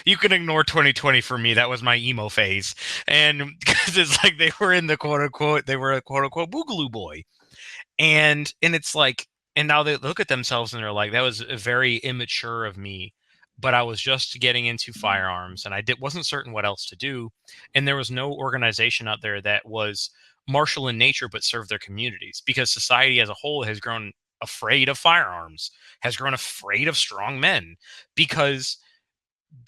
You can ignore 2020 for me. That was my emo phase, and because it's like they were in the quote unquote, they were a quote unquote boogaloo boy, and it's like, and now they look at themselves and they're like, that was very immature of me, but I was just getting into firearms and wasn't certain what else to do, and there was no organization out there that was martial in nature but served their communities, because society as a whole has grown afraid of firearms, has grown afraid of strong men, because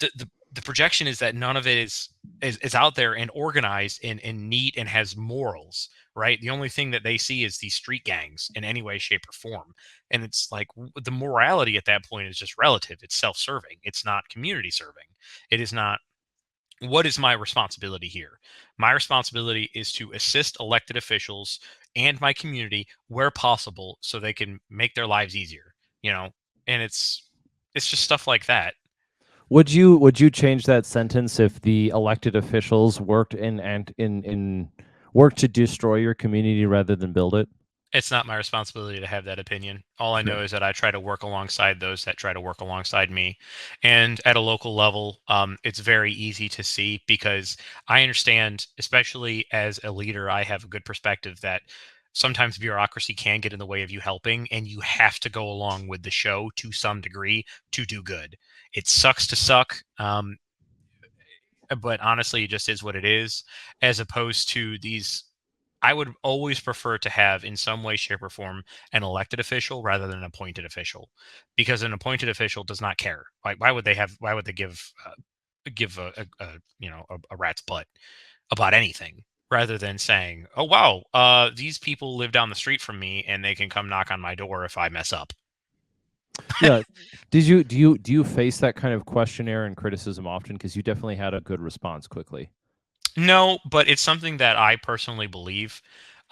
the projection is that none of it is out there and organized and neat and has morals, right? The only thing that they see is these street gangs in any way, shape, or form. And it's like the morality at that point is just relative. It's self-serving. It's not community serving. It is not, what is my responsibility here? My responsibility is to assist elected officials and my community where possible so they can make their lives easier, you know? And it's just stuff like that. Would you change that sentence if the elected officials worked in worked to destroy your community rather than build it? It's not my responsibility to have that opinion. All I know Sure. is that I try to work alongside those that try to work alongside me. And at a local level, it's very easy to see because I understand, especially as a leader, I have a good perspective that sometimes bureaucracy can get in the way of you helping, and you have to go along with the show to some degree to do good. It sucks to suck. But honestly, it just is what it is, as opposed to these. I would always prefer to have, in some way, shape, or form, an elected official rather than an appointed official, because an appointed official does not care. Like, why would they have? Why would they give a rat's butt about anything, rather than saying, "Oh wow, these people live down the street from me, and they can come knock on my door if I mess up." Yeah. Do you face that kind of questionnaire and criticism often? Because you definitely had a good response quickly. No, but it's something that I personally believe.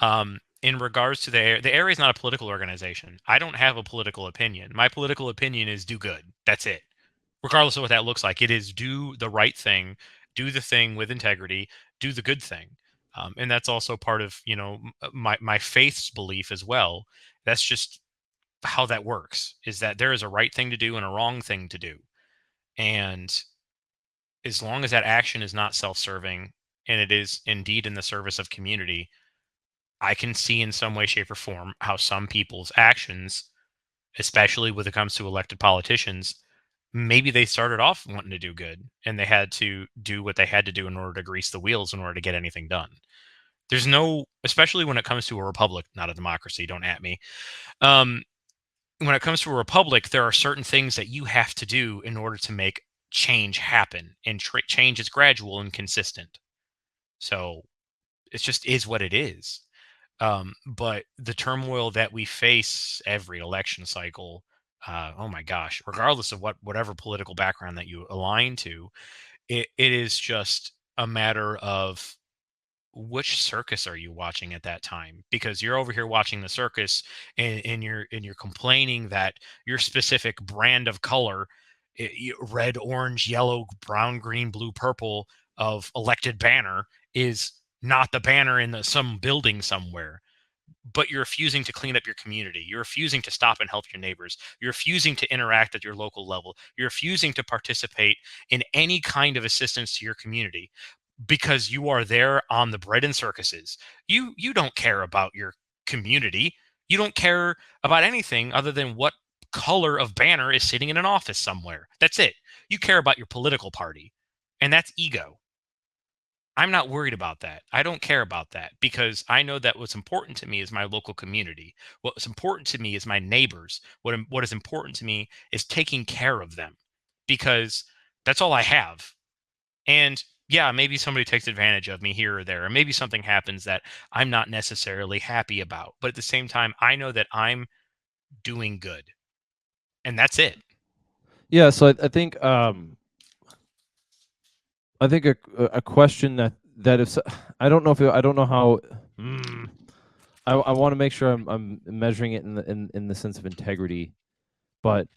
In regards to the area is not a political organization. I don't have a political opinion. My political opinion is do good. That's it. Regardless of what that looks like, it is do the right thing, do the thing with integrity, do the good thing. And that's also part of, my faith's belief as well. That's just how that works, is that there is a right thing to do and a wrong thing to do. And as long as that action is not self-serving and it is indeed in the service of community, I can see in some way, shape, or form how some people's actions, especially when it comes to elected politicians, maybe they started off wanting to do good and they had to do what they had to do in order to grease the wheels in order to get anything done. There's no, especially when it comes to a republic, not a democracy, don't at me. Um, when it comes to a republic, there are certain things that you have to do in order to make change happen, and change is gradual and consistent. So it just is what it is. But the turmoil that we face every election cycle, oh my gosh, regardless of whatever political background that you align to, it is just a matter of which circus are you watching at that time, because you're over here watching the circus, and you're complaining that your specific brand of color, red, orange, yellow, brown, green, blue, purple, of elected banner is not the banner in some building somewhere. But you're refusing to clean up your community. You're refusing to stop and help your neighbors. You're refusing to interact at your local level. You're refusing to participate in any kind of assistance to your community because you are there on the bread and circuses. You don't care about your community. You don't care about anything other than what color of banner is sitting in an office somewhere. That's it. You care about your political party, and that's ego. I'm not worried about that. I don't care about that because I know that what's important to me is my local community. What's important to me is my neighbors. What is important to me is taking care of them, because that's all I have. And yeah, maybe somebody takes advantage of me here or there, or maybe something happens that I'm not necessarily happy about. But at the same time, I know that I'm doing good, and that's it. Yeah, so I think a question that if I don't know if I don't know how. I want to make sure I'm measuring it in the sense of integrity, but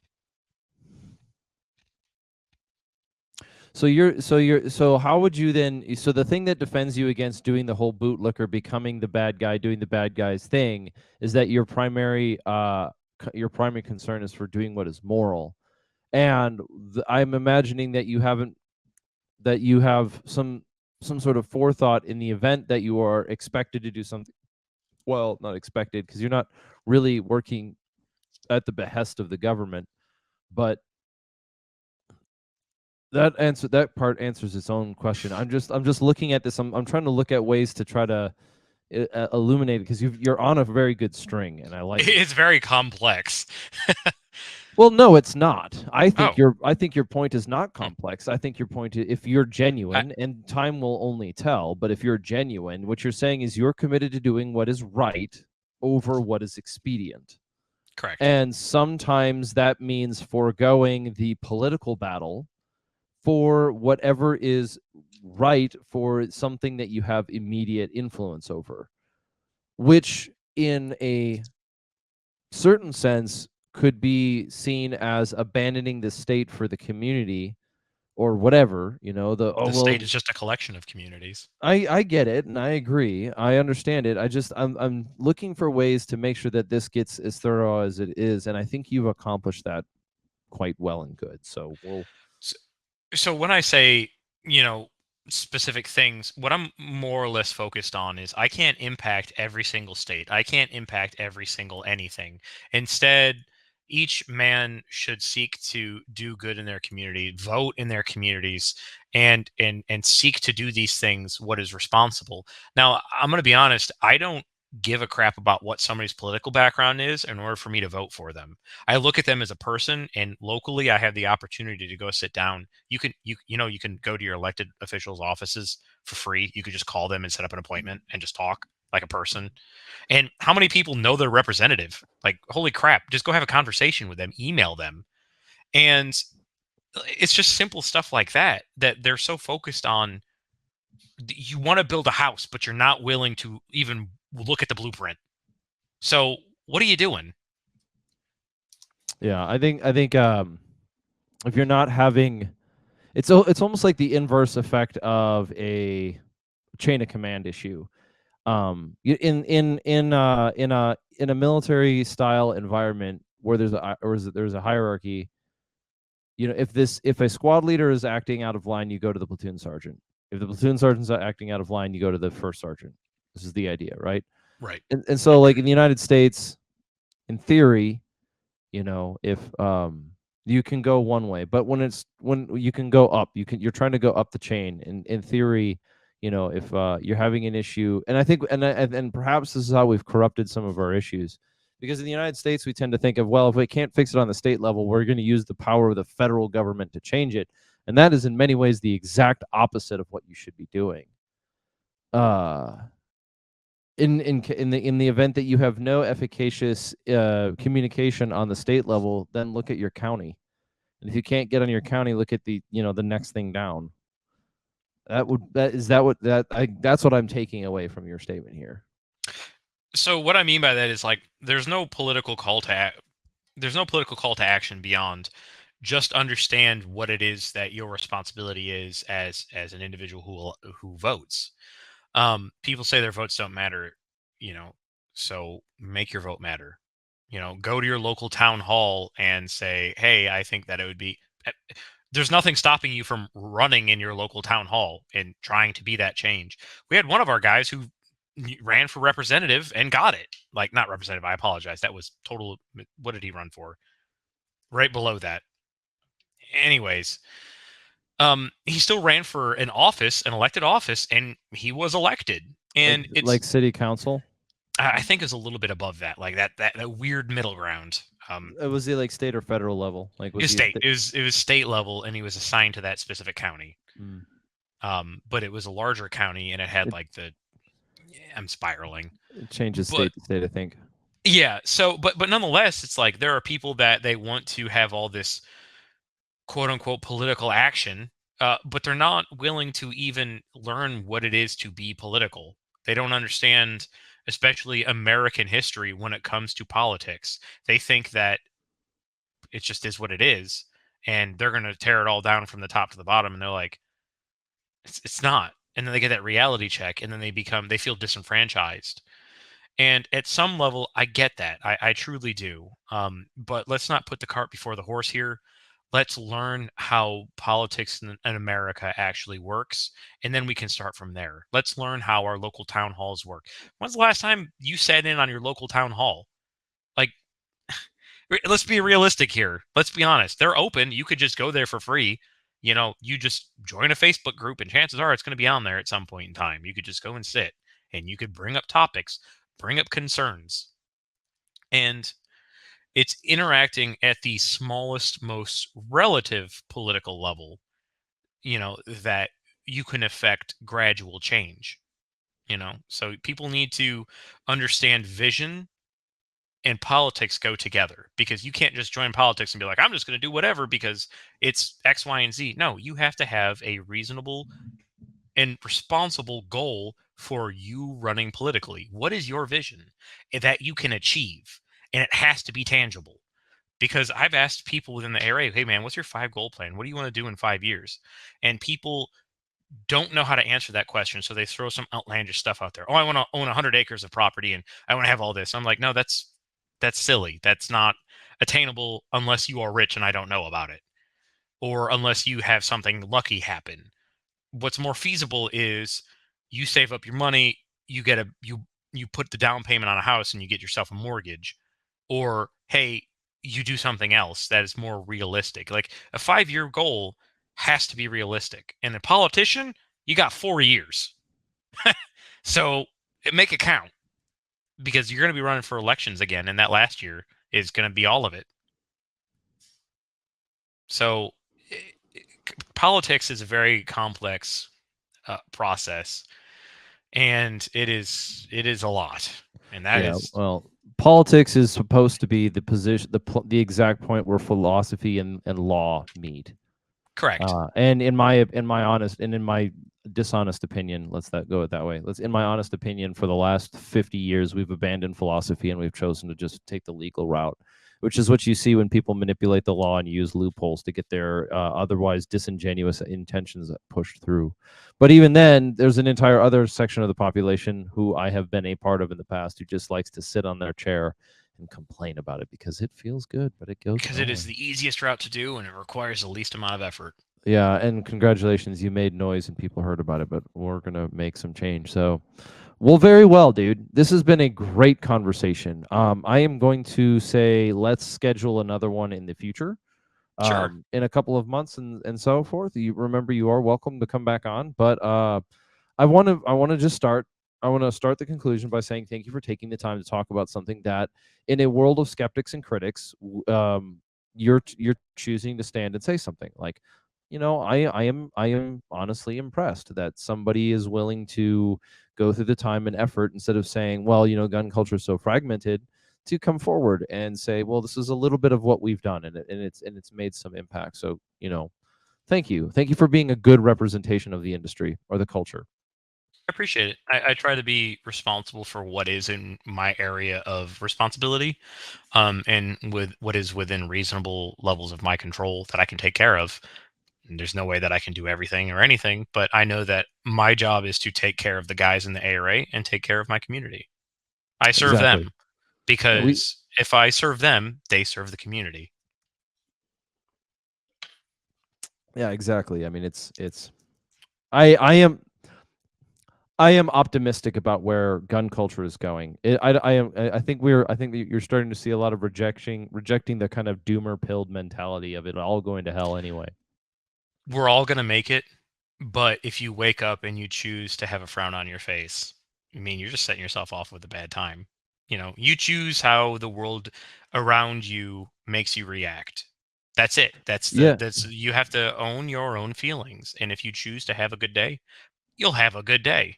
so how would you then, so the thing that defends you against doing the whole bootlicker, becoming the bad guy, doing the bad guy's thing, is that your primary concern is for doing what is moral. And I'm imagining that you have some sort of forethought in the event that you are expected to do something, well, not expected because you're not really working at the behest of the government, but that part answers its own question. I'm just looking at this. I'm trying to look at ways to try to illuminate it, because you're on a very good string, and I like it. It's very complex. Well, no, it's not. I think Oh, your point is not hmm. complex. I think your point is, if you're I, genuine, and time will only tell, but if you're genuine, what you're saying is you're committed to doing what is right over what is expedient. correct. And sometimes that means foregoing the political battle for whatever is right for something that you have immediate influence over, which in a certain sense could be seen as abandoning the state for the community or whatever, the, oh The state well, is just a collection of communities. I get it, and I agree, I understand it. I'm looking for ways to make sure that this gets as thorough as it is, and I think you've accomplished that quite well and good. So we'll So when I say, you know, specific things, what I'm more or less focused on is I can't impact every single state. I can't impact every single anything. Instead, each man should seek to do good in their community, vote in their communities, and seek to do these things what is responsible. Now, I'm going to be honest, I don't give a crap about what somebody's political background is in order for me to vote for them. I look at them as a person, and locally I have the opportunity to go sit down. You can go to your elected officials' offices for free. You could just call them and set up an appointment and just talk like a person. And how many people know their representative? Like, holy crap, just go have a conversation with them, email them. And it's just simple stuff like that that they're so focused on. You want to build a house, but you're not willing to even look at the blueprint. So what are you doing? Yeah, I think if you're not having, it's almost like the inverse effect of a chain of command issue. In a military style environment where there's a hierarchy, if a squad leader is acting out of line, you go to the platoon sergeant. If the platoon sergeant's acting out of line, you go to the first sergeant. This is the idea, right? Right. And so, like, in the United States, in theory, if You can go one way, but when you can go up, you're trying to go up the chain. In theory, if you're having an issue, and I think, and perhaps this is how we've corrupted some of our issues, because in the United States we tend to think of, well, if we can't fix it on the state level, we're going to use the power of the federal government to change it, and that is in many ways the exact opposite of what you should be doing. In the event that you have no efficacious communication on the state level, then look at your county. And if you can't get on your county, look at the next thing down. That's what I'm taking away from your statement here. So what I mean by that is, like, there's no political call to action beyond just understand what it is that your responsibility is as an individual who votes. People say their votes don't matter, so make your vote matter. Go to your local town hall and say, hey, I think that it would be. There's nothing stopping you from running in your local town hall and trying to be that change. We had one of our guys who ran for representative and got it. Like, not representative, I apologize. That was total. What did he run for? Right below that. Anyways, he still ran for an elected office, and he was elected. And it's like city council. I think it's a little bit above that, like that weird middle ground. Was he like state or federal level? Like, was state? It was state level, and he was assigned to that specific county. But it was a larger county, and it had I'm spiraling. It changes state to state, I think. Yeah. So, but nonetheless, it's like there are people that they want to have all this quote unquote political action, but they're not willing to even learn what it is to be political. They don't understand, especially American history, when it comes to politics. They think that it just is what it is, and they're going to tear it all down from the top to the bottom. And they're like, it's not. And then they get that reality check, and then they feel disenfranchised. And at some level, I get that. I truly do. But let's not put the cart before the horse here. Let's learn how politics in America actually works, and then we can start from there. Let's learn how our local town halls work. When's the last time you sat in on your local town hall? Like, let's be realistic here. Let's be honest. They're open. You could just go there for free. You just join a Facebook group, and chances are it's going to be on there at some point in time. You could just go and sit, and you could bring up topics, bring up concerns. And it's interacting at the smallest, most relative political level, that you can affect gradual change. So people need to understand vision and politics go together, because you can't just join politics and be like, I'm just going to do whatever because it's X, Y, and Z. No, you have to have a reasonable and responsible goal for you running politically. What is your vision that you can achieve? And it has to be tangible. Because I've asked people within the area, hey man, what's your 5-goal plan? What do you want to do in 5 years? And people don't know how to answer that question. So they throw some outlandish stuff out there. Oh, I want to own 100 acres of property and I want to have all this. I'm like, no, that's silly. That's not attainable unless you are rich and I don't know about it, or unless you have something lucky happen. What's more feasible is you save up your money, you put the down payment on a house and you get yourself a mortgage, or hey, you do something else that is more realistic. Like, a 5-year goal has to be realistic. And a politician, you got 4 years. So make it count, because you're going to be running for elections again, and that last year is going to be all of it. So politics is a very complex process, and it is a lot. And that is, well, politics is supposed to be the position, the exact point where philosophy and law meet. correct. And in my honest and in my dishonest opinion, go it that way. In my honest opinion, for the last 50 years, we've abandoned philosophy and we've chosen to just take the legal route, which is what you see when people manipulate the law and use loopholes to get their otherwise disingenuous intentions pushed through. But even then, there's an entire other section of the population who I have been a part of in the past who just likes to sit on their chair and complain about it because it feels good, but it goes because it is the easiest route to do and it requires the least amount of effort. Yeah, and congratulations, you made noise and people heard about it, but we're gonna make some change. So, well, very well, dude. This has been a great conversation. I am going to say let's schedule another one in the future. Sure. in a couple of months and so forth. You remember, you are welcome to come back on. But I want to just start. I want to start the conclusion by saying thank you for taking the time to talk about something that, in a world of skeptics and critics, you're choosing to stand and say something like, I am honestly impressed that somebody is willing to go through the time and effort, instead of saying, well, gun culture is so fragmented, to come forward and say, well, this is a little bit of what we've done, and it's made some impact. So, thank you for being a good representation of the industry or the culture. I appreciate it. I try to be responsible for what is in my area of responsibility, and with what is within reasonable levels of my control that I can take care of. And there's no way that I can do everything or anything, but I know that my job is to take care of the guys in the ARA and take care of my community. I serve Exactly. them Yeah, we because if I serve them, they serve the community. yeah, exactly. I mean, it's I am optimistic about where gun culture is going. I think that you're starting to see a lot of rejecting the kind of doomer pilled mentality of it all going to hell anyway. We're all going to make it, but if you wake up and you choose to have a frown on your face, I mean, you're just setting yourself off with a bad time. You choose how the world around you makes you react. That's it. Yeah. You have to own your own feelings. And if you choose to have a good day, you'll have a good day.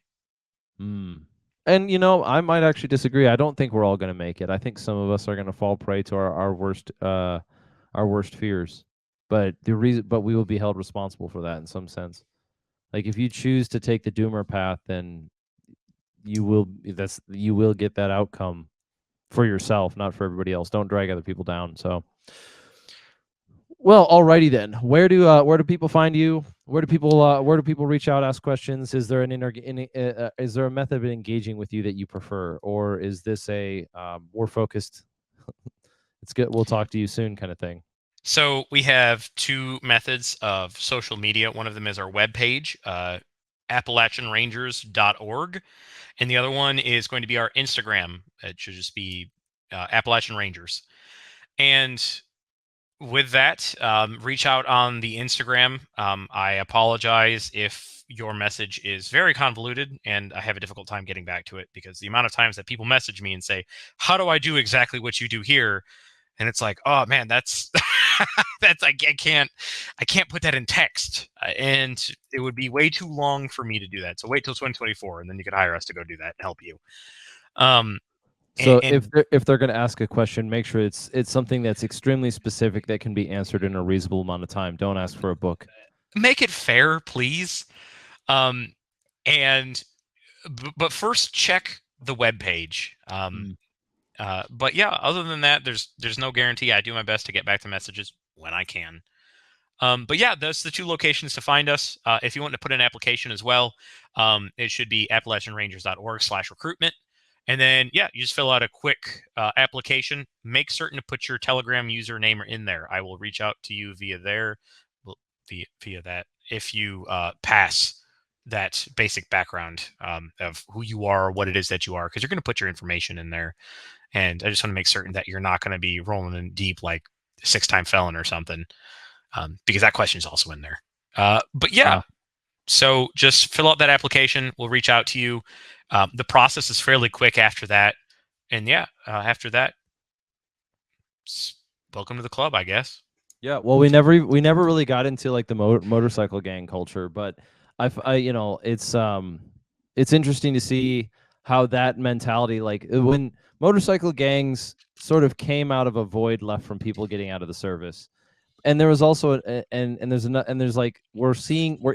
Mm. And I might actually disagree. I don't think we're all going to make it. I think some of us are going to fall prey to our worst fears. But we will be held responsible for that in some sense. Like, if you choose to take the doomer path, then you will get that outcome for yourself, not for everybody else. Don't drag other people down. So, well, alrighty then. Where do people find you? Where do people reach out, ask questions? Is there is there a method of engaging with you that you prefer, or is this a more focused? It's good. We'll talk to you soon, kind of thing. So we have two methods of social media. One of them is our webpage, AppalachianRangers.org. And the other one is going to be our Instagram. It should just be Appalachian Rangers. And with that, reach out on the Instagram. I apologize if your message is very convoluted and I have a difficult time getting back to it, because the amount of times that people message me and say, how do I do exactly what you do here? And it's like, oh man, that's that's I can't put that in text, and it would be way too long for me to do that. So wait till 2024, and then you could hire us to go do that and help you. Um, So if and they're going to ask a question, make sure it's something that's extremely specific that can be answered in a reasonable amount of time. Don't ask for a book. make it fair, please. Um, and but first check the web page. Mm. But yeah, other than that, there's no guarantee. I do my best to get back to messages when I can. But yeah, those are the two locations to find us. If you want to put an application as well, it should be AppalachianRangers.org/recruitment. And then, yeah, you just fill out a quick application. Make certain to put your Telegram username in there. I will reach out to you via there, via that, if you pass that basic background of who you are, what it is that you are, because you're going to put your information in there. And I just want to make certain that you're not going to be rolling in deep like 6-time felon or something, because that question is also in there. But yeah, so just fill out that application. We'll reach out to you. The process is fairly quick after that. And yeah, after that, welcome to the club, I guess. Yeah, well, we never really got into like the motorcycle gang culture, but it's interesting to see how that mentality, like when motorcycle gangs sort of came out of a void left from people getting out of the service. And there was also there's like we're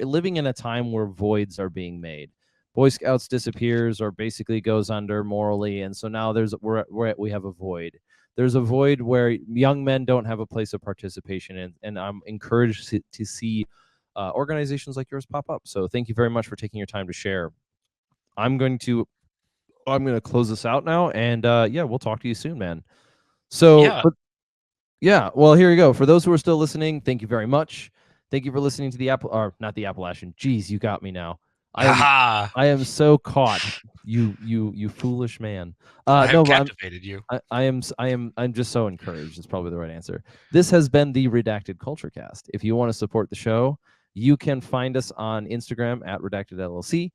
living in a time where voids are being made. Boy Scouts disappears or basically goes under morally, and so now we have a void. There's a void where young men don't have a place of participation in, and I'm encouraged to see organizations like yours pop up. So thank you very much for taking your time to share. I'm going to close this out now, and yeah, we'll talk to you soon, man. So, Yeah. yeah, well, here you go. For those who are still listening, thank you very much. Thank you for listening to the not the Appalachian. Geez, you got me now. I am Haha! I am so caught. You foolish man. I have No, but captivated you. I'm just so encouraged. Is probably the right answer. This has been the Redacted Culture Cast. If you want to support the show, you can find us on Instagram at Redacted LLC.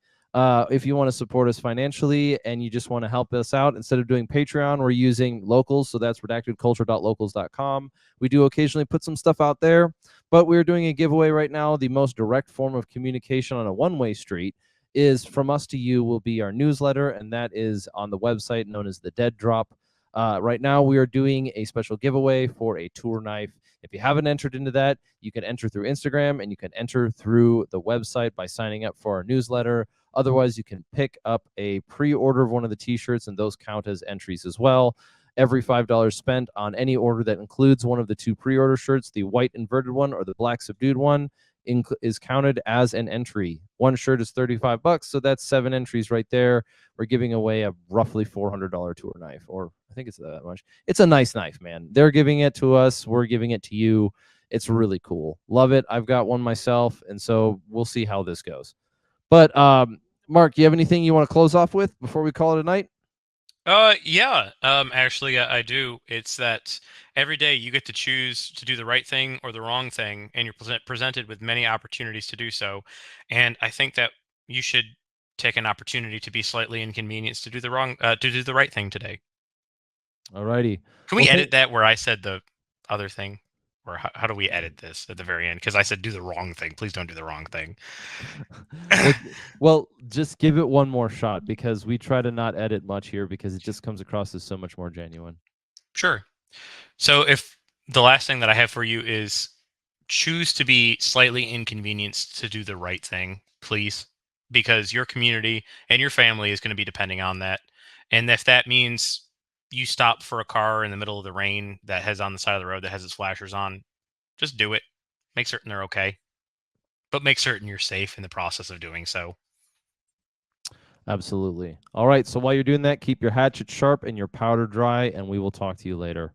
If you want to support us financially and you just want to help us out, instead of doing Patreon, we're using Locals. So that's redactedculture.locals.com. We do occasionally put some stuff out there, but we're doing a giveaway right now. The most direct form of communication on a one-way street is from us to you will be our newsletter, and that is on the website known as the Dead Drop. Right now, we are doing a special giveaway for a tour knife. If you haven't entered into that, you can enter through Instagram and you can enter through the website by signing up for our newsletter. Otherwise, you can pick up a pre-order of one of the t-shirts, and those count as entries as well. Every $5 spent on any order that includes one of the two pre-order shirts, the white inverted one or the black subdued one, is counted as an entry. One shirt is $35, so that's 7 entries right there. We're giving away a roughly $400 tour knife, or I think it's that much. It's a nice knife, man. They're giving it to us. We're giving it to you. It's really cool. Love it. I've got one myself, and so we'll see how this goes. But Mark, do you have anything you want to close off with before we call it a night? Yeah. Actually, I do. It's that every day you get to choose to do the right thing or the wrong thing, and you're presented with many opportunities to do so. And I think that you should take an opportunity to be slightly inconvenienced to do to do the right thing today. All righty. Can we edit that where I said the other thing? Or how do we edit this at the very end? Because I said do the wrong thing. Please don't do the wrong thing. well, just give it one more shot, because we try to not edit much here because it just comes across as so much more genuine. Sure. So if the last thing that I have for you is choose to be slightly inconvenienced to do the right thing, please, because your community and your family is going to be depending on that. And if that means you stop for a car in the middle of the rain that has on the side of the road that has its flashers on, just do it. Make certain they're okay, but make certain you're safe in the process of doing so. Absolutely. All right. So while you're doing that, keep your hatchet sharp and your powder dry, and we will talk to you later.